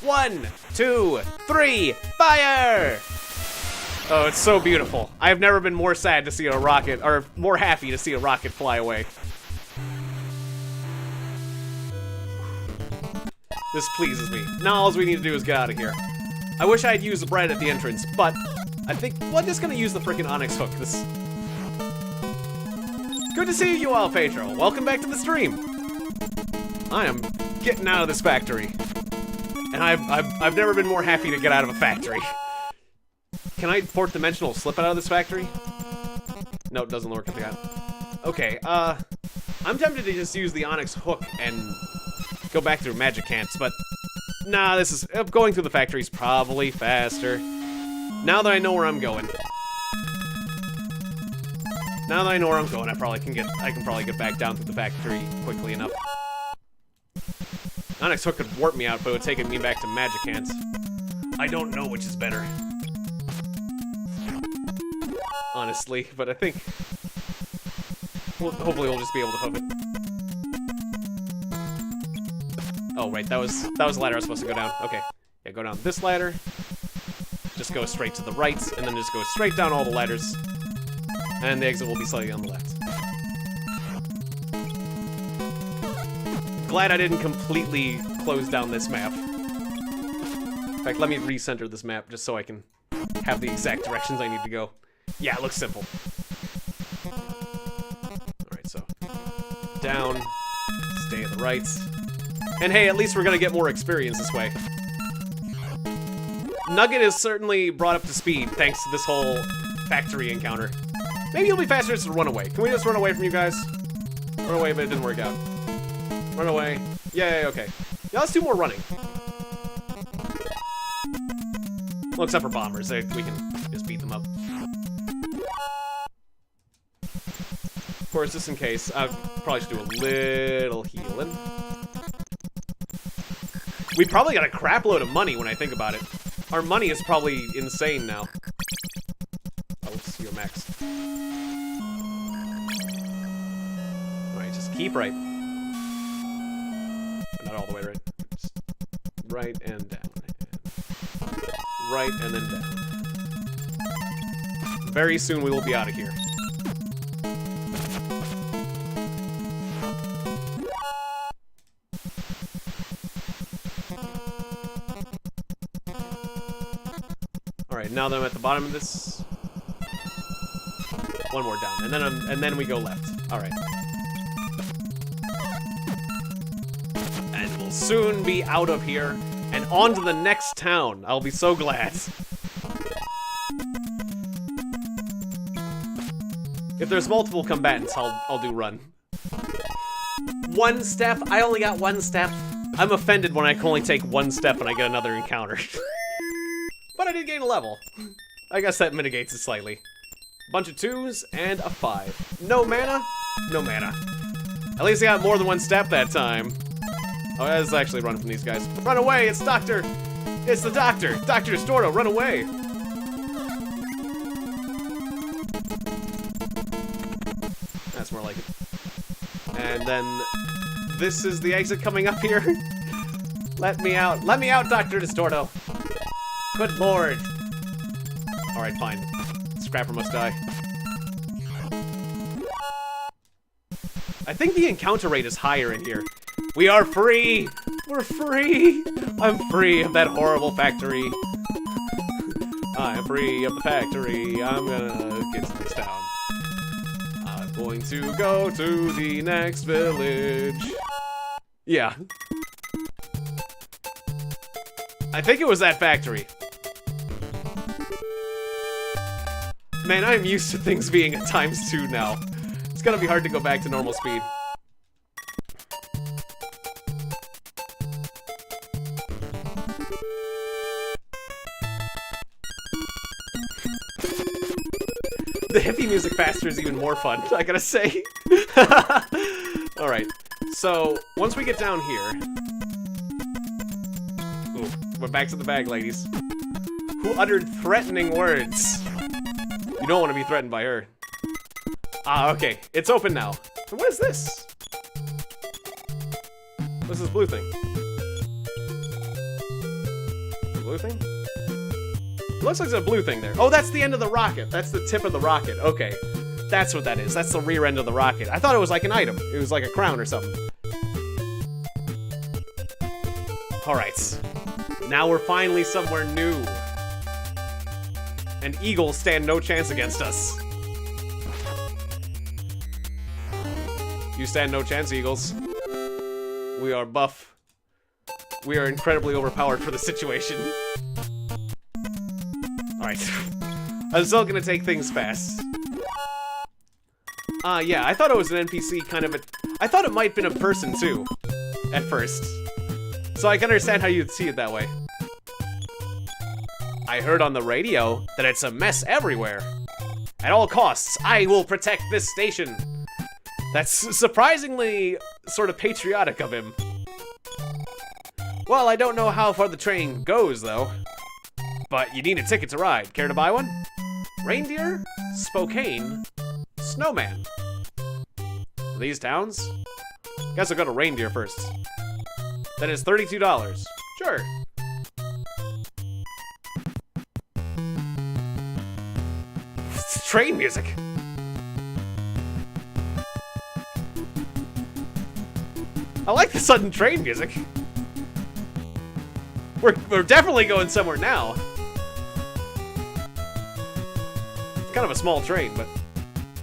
1, 2, 3, fire! Oh, it's so beautiful. I've never been more sad to see a rocket, or more happy to see a rocket fly away. This pleases me. Now all we need to do is get out of here. I wish I had used the bread at the entrance, but I think, well, I'm just gonna use the freaking onyx hook. Good to see you all, Pedro. Welcome back to the stream. I am getting out of this factory. And I've never been more happy to get out of a factory. Can I fourth dimensional slip out of this factory? No, it doesn't work like that. Okay, I'm tempted to just use the onyx hook and go back through magic camps, but nah, going through the factory is probably faster. Now that I know where I'm going. Now that I know where I'm going, I can probably get back down through the factory quickly enough. Onyx Hook could warp me out, but it would take me back to Magic Hands. I don't know which is better. Honestly, but I think... hopefully we'll just be able to hoof it. Oh, right, that was the ladder I was supposed to go down. Okay. Yeah, go down this ladder. Just go straight to the right, and then just go straight down all the ladders. And the exit will be slightly on the left. Glad I didn't completely close down this map. In fact, let me recenter this map just so I can have the exact directions I need to go. Yeah, it looks simple. Alright, so down, stay at the right. And hey, at least we're gonna get more experience this way. Nugget is certainly brought up to speed thanks to this whole factory encounter. Maybe it'll be faster just to run away. Can we just run away from you guys? Run away, but it didn't work out. Run away. Yay, okay. Yeah, let's do more running. Well, except for bombers. We can just beat them up. Of course, just in case, I probably should do a little healing. We probably got a crap load of money when I think about it. Our money is probably insane now. Oh, oops, you're maxed. Alright, just keep right. Not all the way right. Just right and down. And right and then down. Very soon we will be out of here. Alright, now that I'm at the bottom of this, one more down, and then we go left. Alright. And we'll soon be out of here and on to the next town. I'll be so glad. If there's multiple combatants, I'll do run. One step? I only got one step. I'm offended when I can only take one step and I get another encounter. But I did gain a level. I guess that mitigates it slightly. Bunch of 2s and a 5. No mana? No mana. At least I got more than one step that time. Oh, let's actually run from these guys. Run away! It's Doctor! It's the Doctor! Dr. Distorto, run away! That's more like it. And then this is the exit coming up here. Let me out. Let me out, Dr. Distorto! Good lord. Alright, fine. Scrapper must die. I think the encounter rate is higher in here. We are free! We're free! I'm free of that horrible factory. I'm free of the factory. I'm gonna get to the next town. I'm going to go to the next village. Yeah. I think it was that factory. Man, I'm used to things being at ×2 now. It's gonna be hard to go back to normal speed. The hippie music faster is even more fun, I gotta say. Alright, so once we get down here... Ooh, we're back to the bag, ladies. Who uttered threatening words? You don't want to be threatened by her. Ah, okay. It's open now. And what is this? What's this blue thing? The blue thing? It looks like there's a blue thing there. Oh, that's the end of the rocket. That's the tip of the rocket. Okay. That's what that is. That's the rear end of the rocket. I thought it was like an item. It was like a crown or something. Alright. Now we're finally somewhere new. And eagles stand no chance against us. You stand no chance, eagles. We are buff. We are incredibly overpowered for the situation. Alright. I'm still gonna take things fast. Yeah, I thought it was an NPC kind of a... I thought it might have been a person, too. At first. So I can understand how you'd see it that way. I heard on the radio that it's a mess everywhere. At all costs, I will protect this station. That's surprisingly sort of patriotic of him. Well, I don't know how far the train goes, though. But you need a ticket to ride. Care to buy one? Reindeer? Spokane? Snowman? These towns? Guess I'll go to Reindeer first. That is $32. Sure. It's train music. I like the sudden train music. We're definitely going somewhere now. It's kind of a small train, but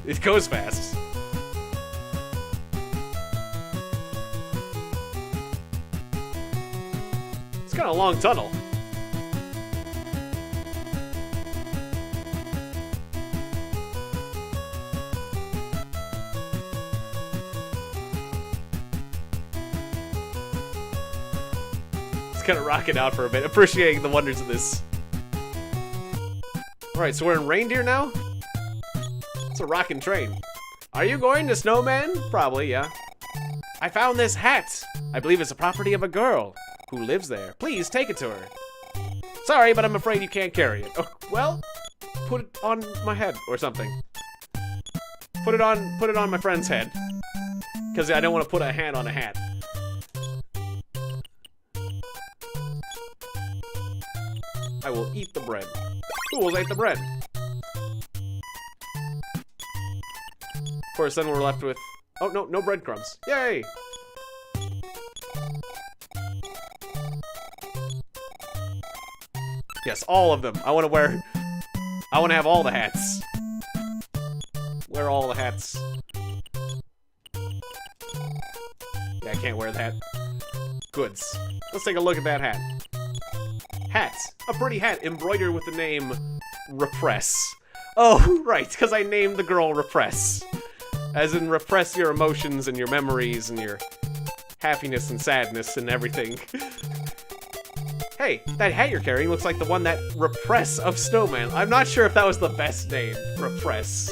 it goes fast. It's kind of a long tunnel. Kind of rocking out for a bit, appreciating the wonders of this. Alright, so we're in Reindeer now? It's a rockin' train. Are you going to Snowman? Probably, yeah. I found this hat. I believe it's the property of a girl who lives there. Please take it to her. Sorry, but I'm afraid you can't carry it. Oh, well, put it on my head or something. Put it on my friend's head. Because I don't want to put a hand on a hat. I will eat the bread. Who will eat the bread? Of course, then we're left with... Oh, no, no breadcrumbs. Yay! Yes, all of them. I want to have all the hats. Wear all the hats. Yeah, I can't wear that. Goods. Let's take a look at that hat. Hat. A pretty hat embroidered with the name Repress. Oh, right, because I named the girl Repress. As in repress your emotions and your memories and your happiness and sadness and everything. Hey, that hat you're carrying looks like the one that Repress of Snowman. I'm not sure if that was the best name. Repress.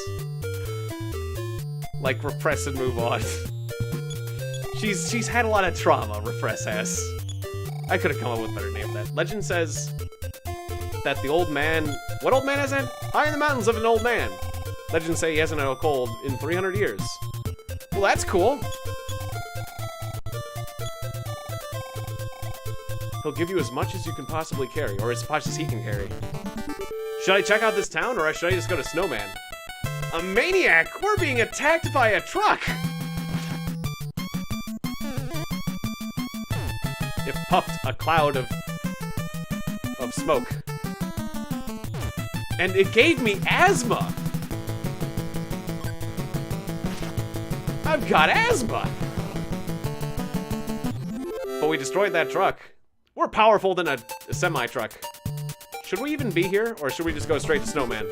Like, repress and move on. She's had a lot of trauma, Repress has. I could have come up with a better name for that. Legend says that the old man... What old man has it? High in the mountains live an old man. Legends say he hasn't had a cold in 300 years. Well, that's cool. He'll give you as much as you can possibly carry, or as much as he can carry. Should I check out this town, or should I just go to Snowman? A maniac! We're being attacked by a truck! It puffed a cloud of smoke. And it gave me asthma! I've got asthma! But we destroyed that truck. We're powerful than a semi-truck. Should we even be here, or should we just go straight to Snowman?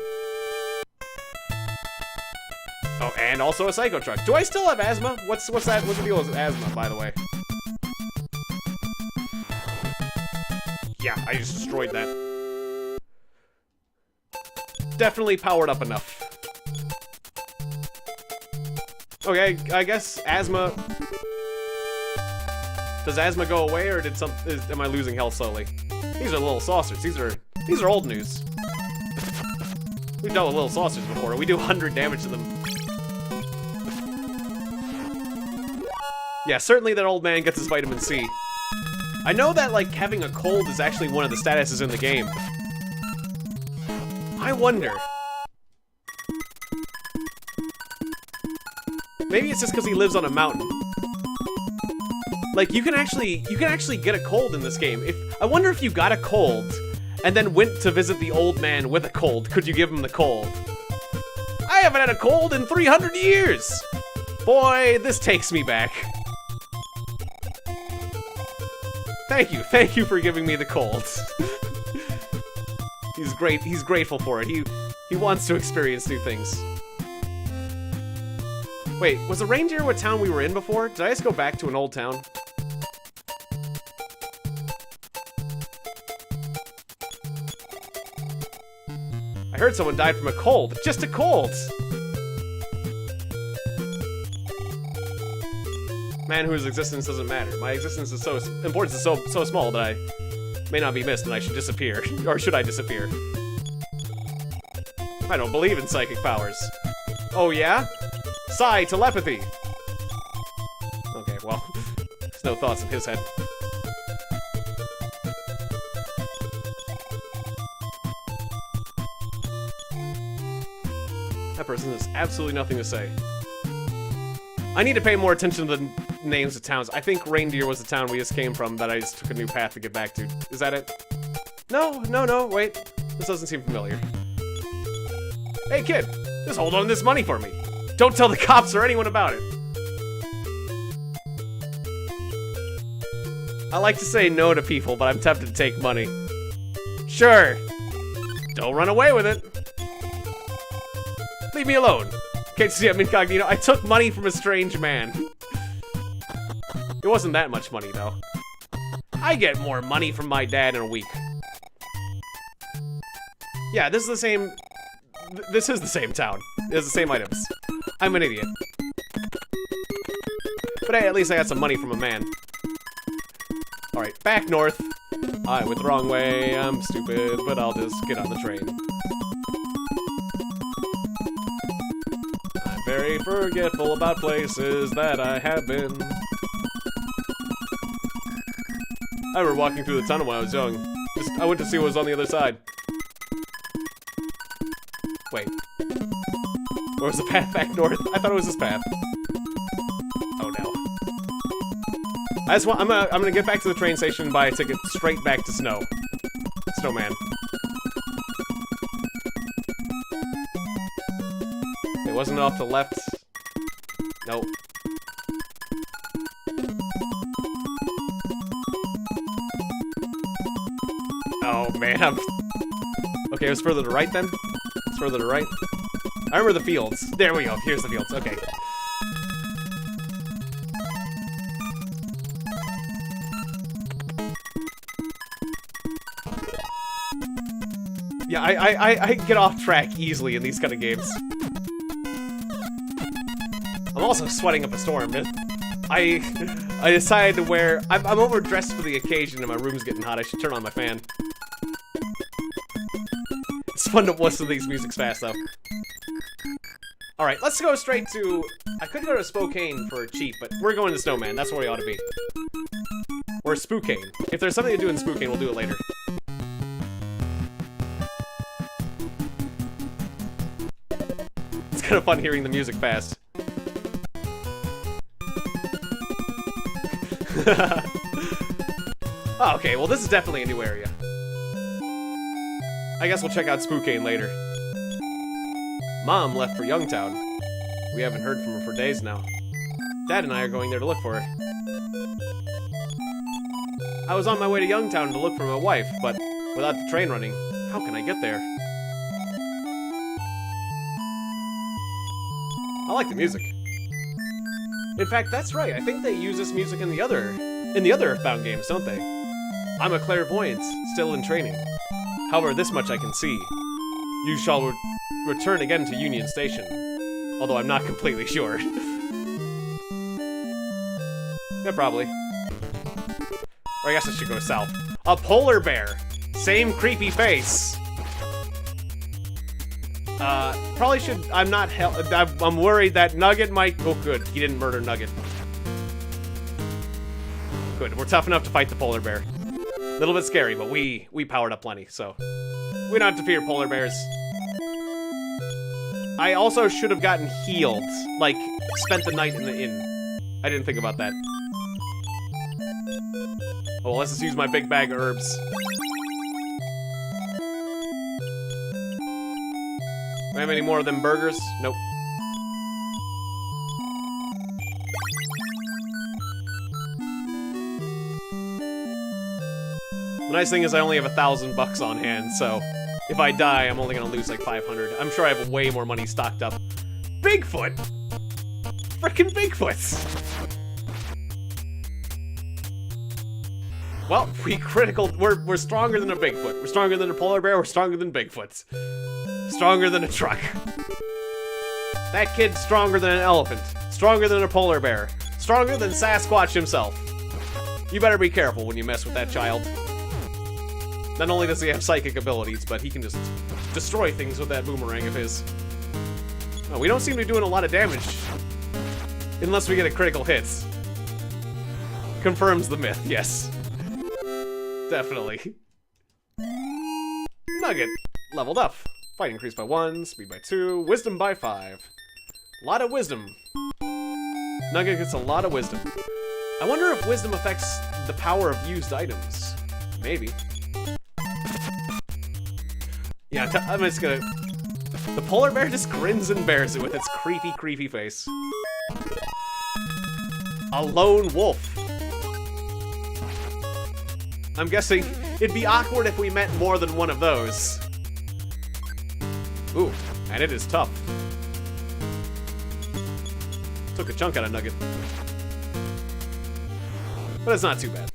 Oh, and also a psycho truck. Do I still have asthma? What's that? What's the deal with asthma, by the way? Yeah, I just destroyed that. Definitely powered up enough. Okay, I guess asthma... Does asthma go away, or am I losing health slowly? These are little saucers. These are old news. We've dealt with little saucers before. We do 100 damage to them. Yeah, certainly that old man gets his vitamin C. I know that, like, having a cold is actually one of the statuses in the game. I wonder. Maybe it's just because he lives on a mountain. Like, you can actually get a cold in this game. I wonder if you got a cold and then went to visit the old man with a cold, could you give him the cold? I haven't had a cold in 300 years! Boy, this takes me back. Thank you for giving me the cold. He's grateful for it. He wants to experience new things. Wait, was the reindeer what town we were in before? Did I just go back to an old town? I heard someone died from a cold. Just a cold! Man whose existence doesn't matter. My existence is so importance is so small that I may not be missed and I should disappear. Or should I disappear? I don't believe in psychic powers. Oh yeah? Psi telepathy. Okay, well, there's no thoughts in his head. That person has absolutely nothing to say. I need to pay more attention to the names of towns. I think Reindeer was the town we just came from that I just took a new path to get back to. Is that it? No, wait. This doesn't seem familiar. Hey kid, just hold on to this money for me. Don't tell the cops or anyone about it. I like to say no to people, but I'm tempted to take money. Sure. Don't run away with it. Leave me alone. Can't see I'm incognito. I took money from a strange man. It wasn't that much money, though. I get more money from my dad in a week. Yeah, this is the same... This is the same town. It's the same items. I'm an idiot. But hey, at least I got some money from a man. Alright, back north. I went the wrong way. I'm stupid, but I'll just get on the train. I'm very forgetful about places that I have been. I remember walking through the tunnel when I was young. I went to see what was on the other side. Wait. Where was the path back north? I thought it was this path. Oh no. I'm gonna get back to the train station and buy a ticket straight back to Snow. Snowman. It wasn't off to the left. Nope. Oh man, okay, it was further to right then? It's further to right. I remember the fields. There we go, here's the fields, okay. Yeah, I get off track easily in these kind of games. I'm also sweating up a storm. I decided to wear... I'm overdressed for the occasion and my room's getting hot. I should turn on my fan. It's fun to listen to these musics fast, though. Alright, let's go straight to... I could go to Spokane for cheap, but we're going to Snowman. That's where we ought to be. Or Spokane. If there's something to do in Spokane, we'll do it later. It's kind of fun hearing the music fast. Oh, okay, well this is definitely a new area. I guess we'll check out Spokane later. Mom left for Youngtown. We haven't heard from her for days now. Dad and I are going there to look for her. I was on my way to Youngtown to look for my wife, but without the train running, how can I get there? I like the music. In fact, that's right. I think they use this music in the other Earthbound games, don't they? I'm a clairvoyant, still in training. However, this much I can see. You shall return again to Union Station. Although I'm not completely sure. Yeah, probably. Or I guess I should go south. A polar bear! Same creepy face! Probably should... I'm worried that Nugget might... Oh, good. He didn't murder Nugget. Good. We're tough enough to fight the polar bear. A little bit scary, but we powered up plenty, so... We don't have to fear polar bears. I also should have gotten healed. Like, spent the night in the inn. I didn't think about that. Oh, let's just use my big bag of herbs. Do I have any more of them burgers? Nope. The nice thing is I only have $1,000 on hand, so if I die, I'm only gonna lose like 500. I'm sure I have way more money stocked up. Bigfoot! Frickin' Bigfoots! Well, we're stronger than a Bigfoot. We're stronger than a polar bear, we're stronger than Bigfoots. Stronger than a truck. That kid's stronger than an elephant. Stronger than a polar bear. Stronger than Sasquatch himself. You better be careful when you mess with that child. Not only does he have psychic abilities, but he can just destroy things with that boomerang of his. Oh, we don't seem to be doing a lot of damage. Unless we get a critical hit. Confirms the myth, yes. Definitely. Nugget. Leveled up. Fight increased by 1, speed by 2, wisdom by 5. A lot of wisdom. Nugget gets a lot of wisdom. I wonder if wisdom affects the power of used items. Maybe. Yeah, I'm just gonna... The polar bear just grins and bears it with its creepy, creepy face. A lone wolf. I'm guessing it'd be awkward if we met more than one of those. Ooh, and it is tough. Took a chunk out of Nugget. But it's not too bad.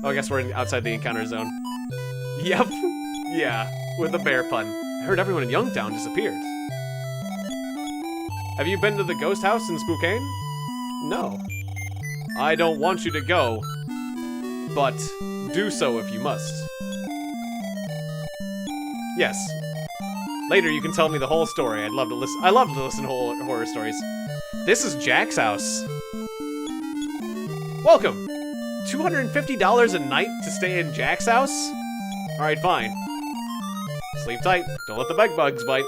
Oh, I guess we're outside the encounter zone. Yep. Yeah, with the bear pun. I heard everyone in Youngtown disappeared. Have you been to the ghost house in Spokane? No. I don't want you to go, but do so if you must. Yes. Later you can tell me the whole story. I love to listen to horror stories. This is Jack's house. Welcome. $250 a night to stay in Jack's house? Alright, fine. Sleep tight. Don't let the bed bugs bite.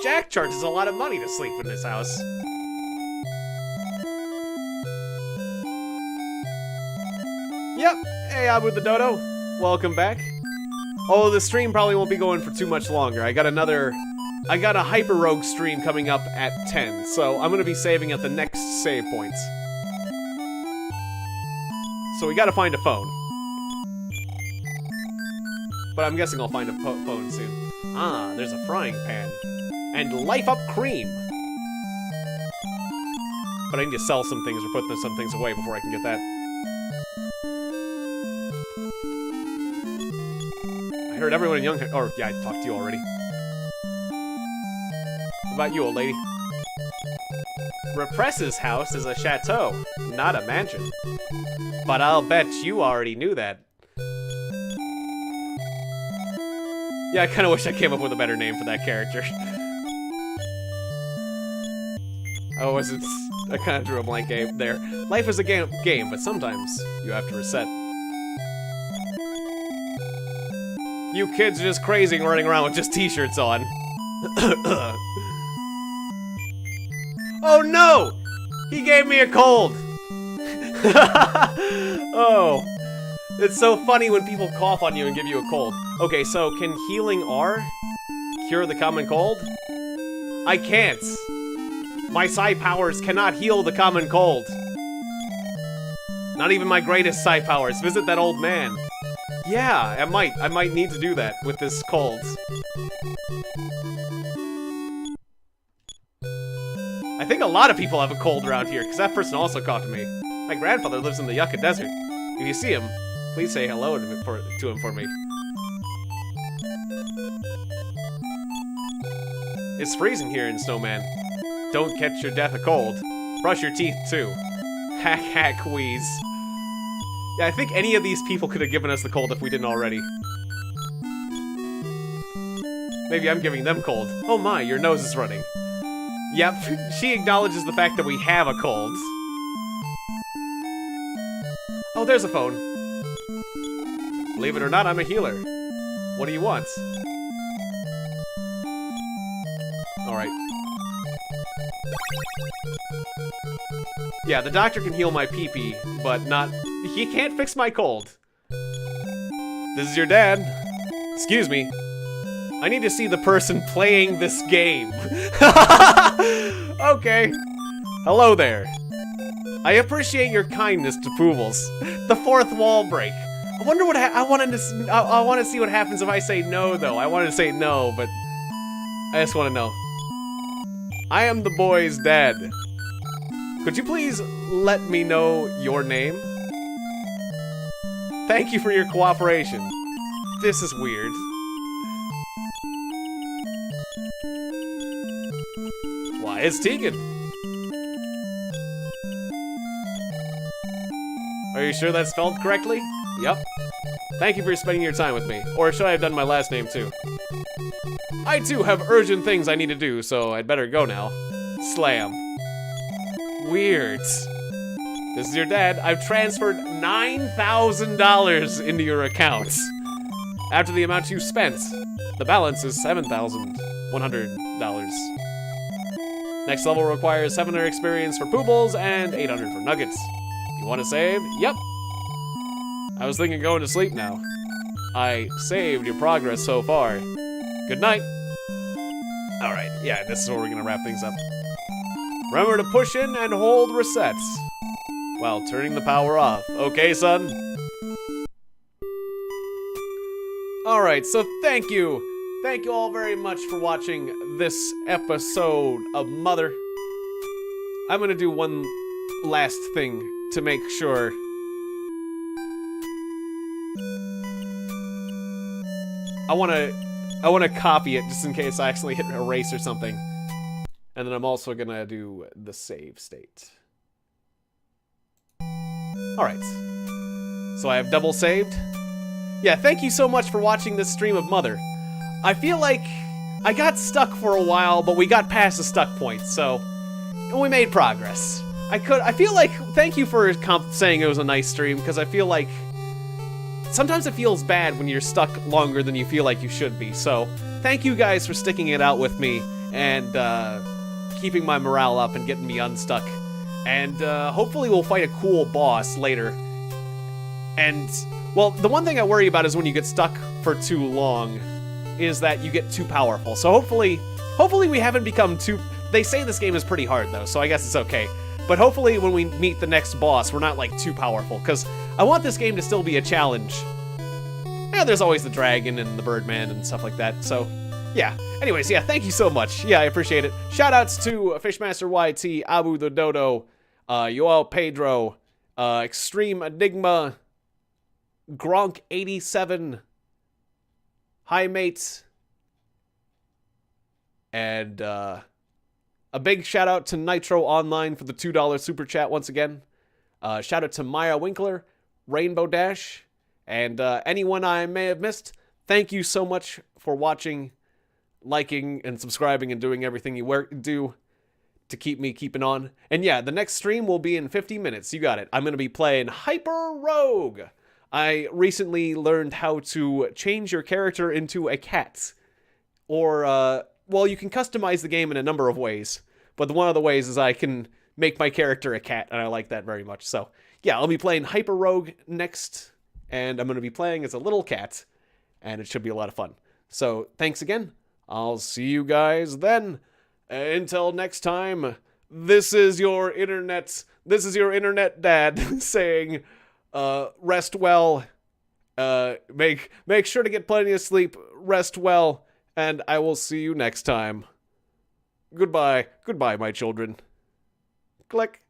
Jack charges a lot of money to sleep in this house. Yep. Hey, Abu the Dodo. Welcome back. Oh, the stream probably won't be going for too much longer. I got a Hyper Rogue stream coming up at 10, so I'm gonna be saving at the next save points. So we gotta find a phone. But I'm guessing I'll find a phone soon. Ah, there's a frying pan. And life up cream. But I need to sell some things or put some things away before I can get that. I heard everyone in Or, yeah, I talked to you already. What about you, old lady? Repress's house is a chateau, not a mansion. But I'll bet you already knew that. Yeah, I kind of wish I came up with a better name for that character. I kind of drew a blank game there. Life is a game, but sometimes you have to reset. You kids are just crazy and running around with just t-shirts on. Oh no! He gave me a cold! Oh. It's so funny when people cough on you and give you a cold. Okay, so can healing R cure the common cold? I can't. My psi powers cannot heal the common cold. Not even my greatest psi powers. Visit that old man. Yeah, I might need to do that with this cold. I think a lot of people have a cold around here, because that person also coughed me. My grandfather lives in the Yucca Desert. If you see him, please say hello to him for me. It's freezing here in Snowman. Don't catch your death a cold. Brush your teeth, too. Hack, hack, wheeze. Yeah, I think any of these people could have given us the cold if we didn't already. Maybe I'm giving them cold. Oh my, your nose is running. Yep, she acknowledges the fact that we have a cold. Oh, there's a phone. Believe it or not, I'm a healer. What do you want? Alright. Yeah, the doctor can heal my pee-pee, but not... He can't fix my cold. This is your dad. Excuse me. I need to see the person playing this game. Okay. Hello there. I appreciate your kindness to Poobles. The fourth wall break. I wonder what I want to see what happens if I say no, though. I wanted to say no, but I just want to know. I am the boy's dad. Could you please let me know your name? Thank you for your cooperation. This is weird. it's Tiegon. Are you sure that's spelled correctly? Yep. Thank you for spending your time with me. Or should I have done my last name too? I too have urgent things I need to do, so I'd better go now. Slam. Weird. This is your dad. I've transferred $9,000 into your account. After the amount you spent, the balance is $7,100. Next level requires 700 experience for poobles and 800 for nuggets. You want to save? Yep. I was thinking going to sleep now. I saved your progress so far. Good night. Alright, yeah, this is where we're gonna wrap things up. Remember to push in and hold resets while turning the power off. Okay, son? Alright, so thank you. Thank you all very much for watching this episode of Mother. I'm gonna do one last thing to make sure. I wanna copy it just in case I accidentally hit erase or something. And then I'm also gonna do the save state. Alright. So I have double saved. Yeah, thank you so much for watching this stream of Mother. I feel like I got stuck for a while, but we got past the stuck point, so we made progress. I feel like, thank you for saying it was a nice stream, because I feel like sometimes it feels bad when you're stuck longer than you feel like you should be. So thank you guys for sticking it out with me and keeping my morale up and getting me unstuck. And hopefully we'll fight a cool boss later. And, well, the one thing I worry about is when you get stuck for too long, is that you get too powerful. So hopefully we haven't become too... They say this game is pretty hard, though, so I guess it's okay. But hopefully when we meet the next boss, we're not, like, too powerful, because I want this game to still be a challenge. Yeah, there's always the dragon and the Birdman and stuff like that, so, yeah. Anyways, yeah, thank you so much. Yeah, I appreciate it. Shoutouts to Fishmaster YT, Abu the Dodo, Yoel Pedro, Extreme Enigma, Gronk87, Hi Mate, and, a big shout out to Nitro Online for the $2 super chat once again. Shout out to Maya Winkler, Rainbow Dash, and anyone I may have missed. Thank you so much for watching, liking, and subscribing, and doing everything you do to keep me keeping on. And yeah, the next stream will be in 50 minutes. You got it. I'm going to be playing Hyper Rogue. I recently learned how to change your character into a cat. Or, well, you can customize the game in a number of ways, but one of the ways is I can make my character a cat, and I like that very much. So, yeah, I'll be playing Hyper Rogue next, and I'm going to be playing as a little cat, and it should be a lot of fun. So, thanks again. I'll see you guys then. Until next time, this is your internet dad saying, rest well, make sure to get plenty of sleep, rest well, and I will see you next time. Goodbye, my children. Click.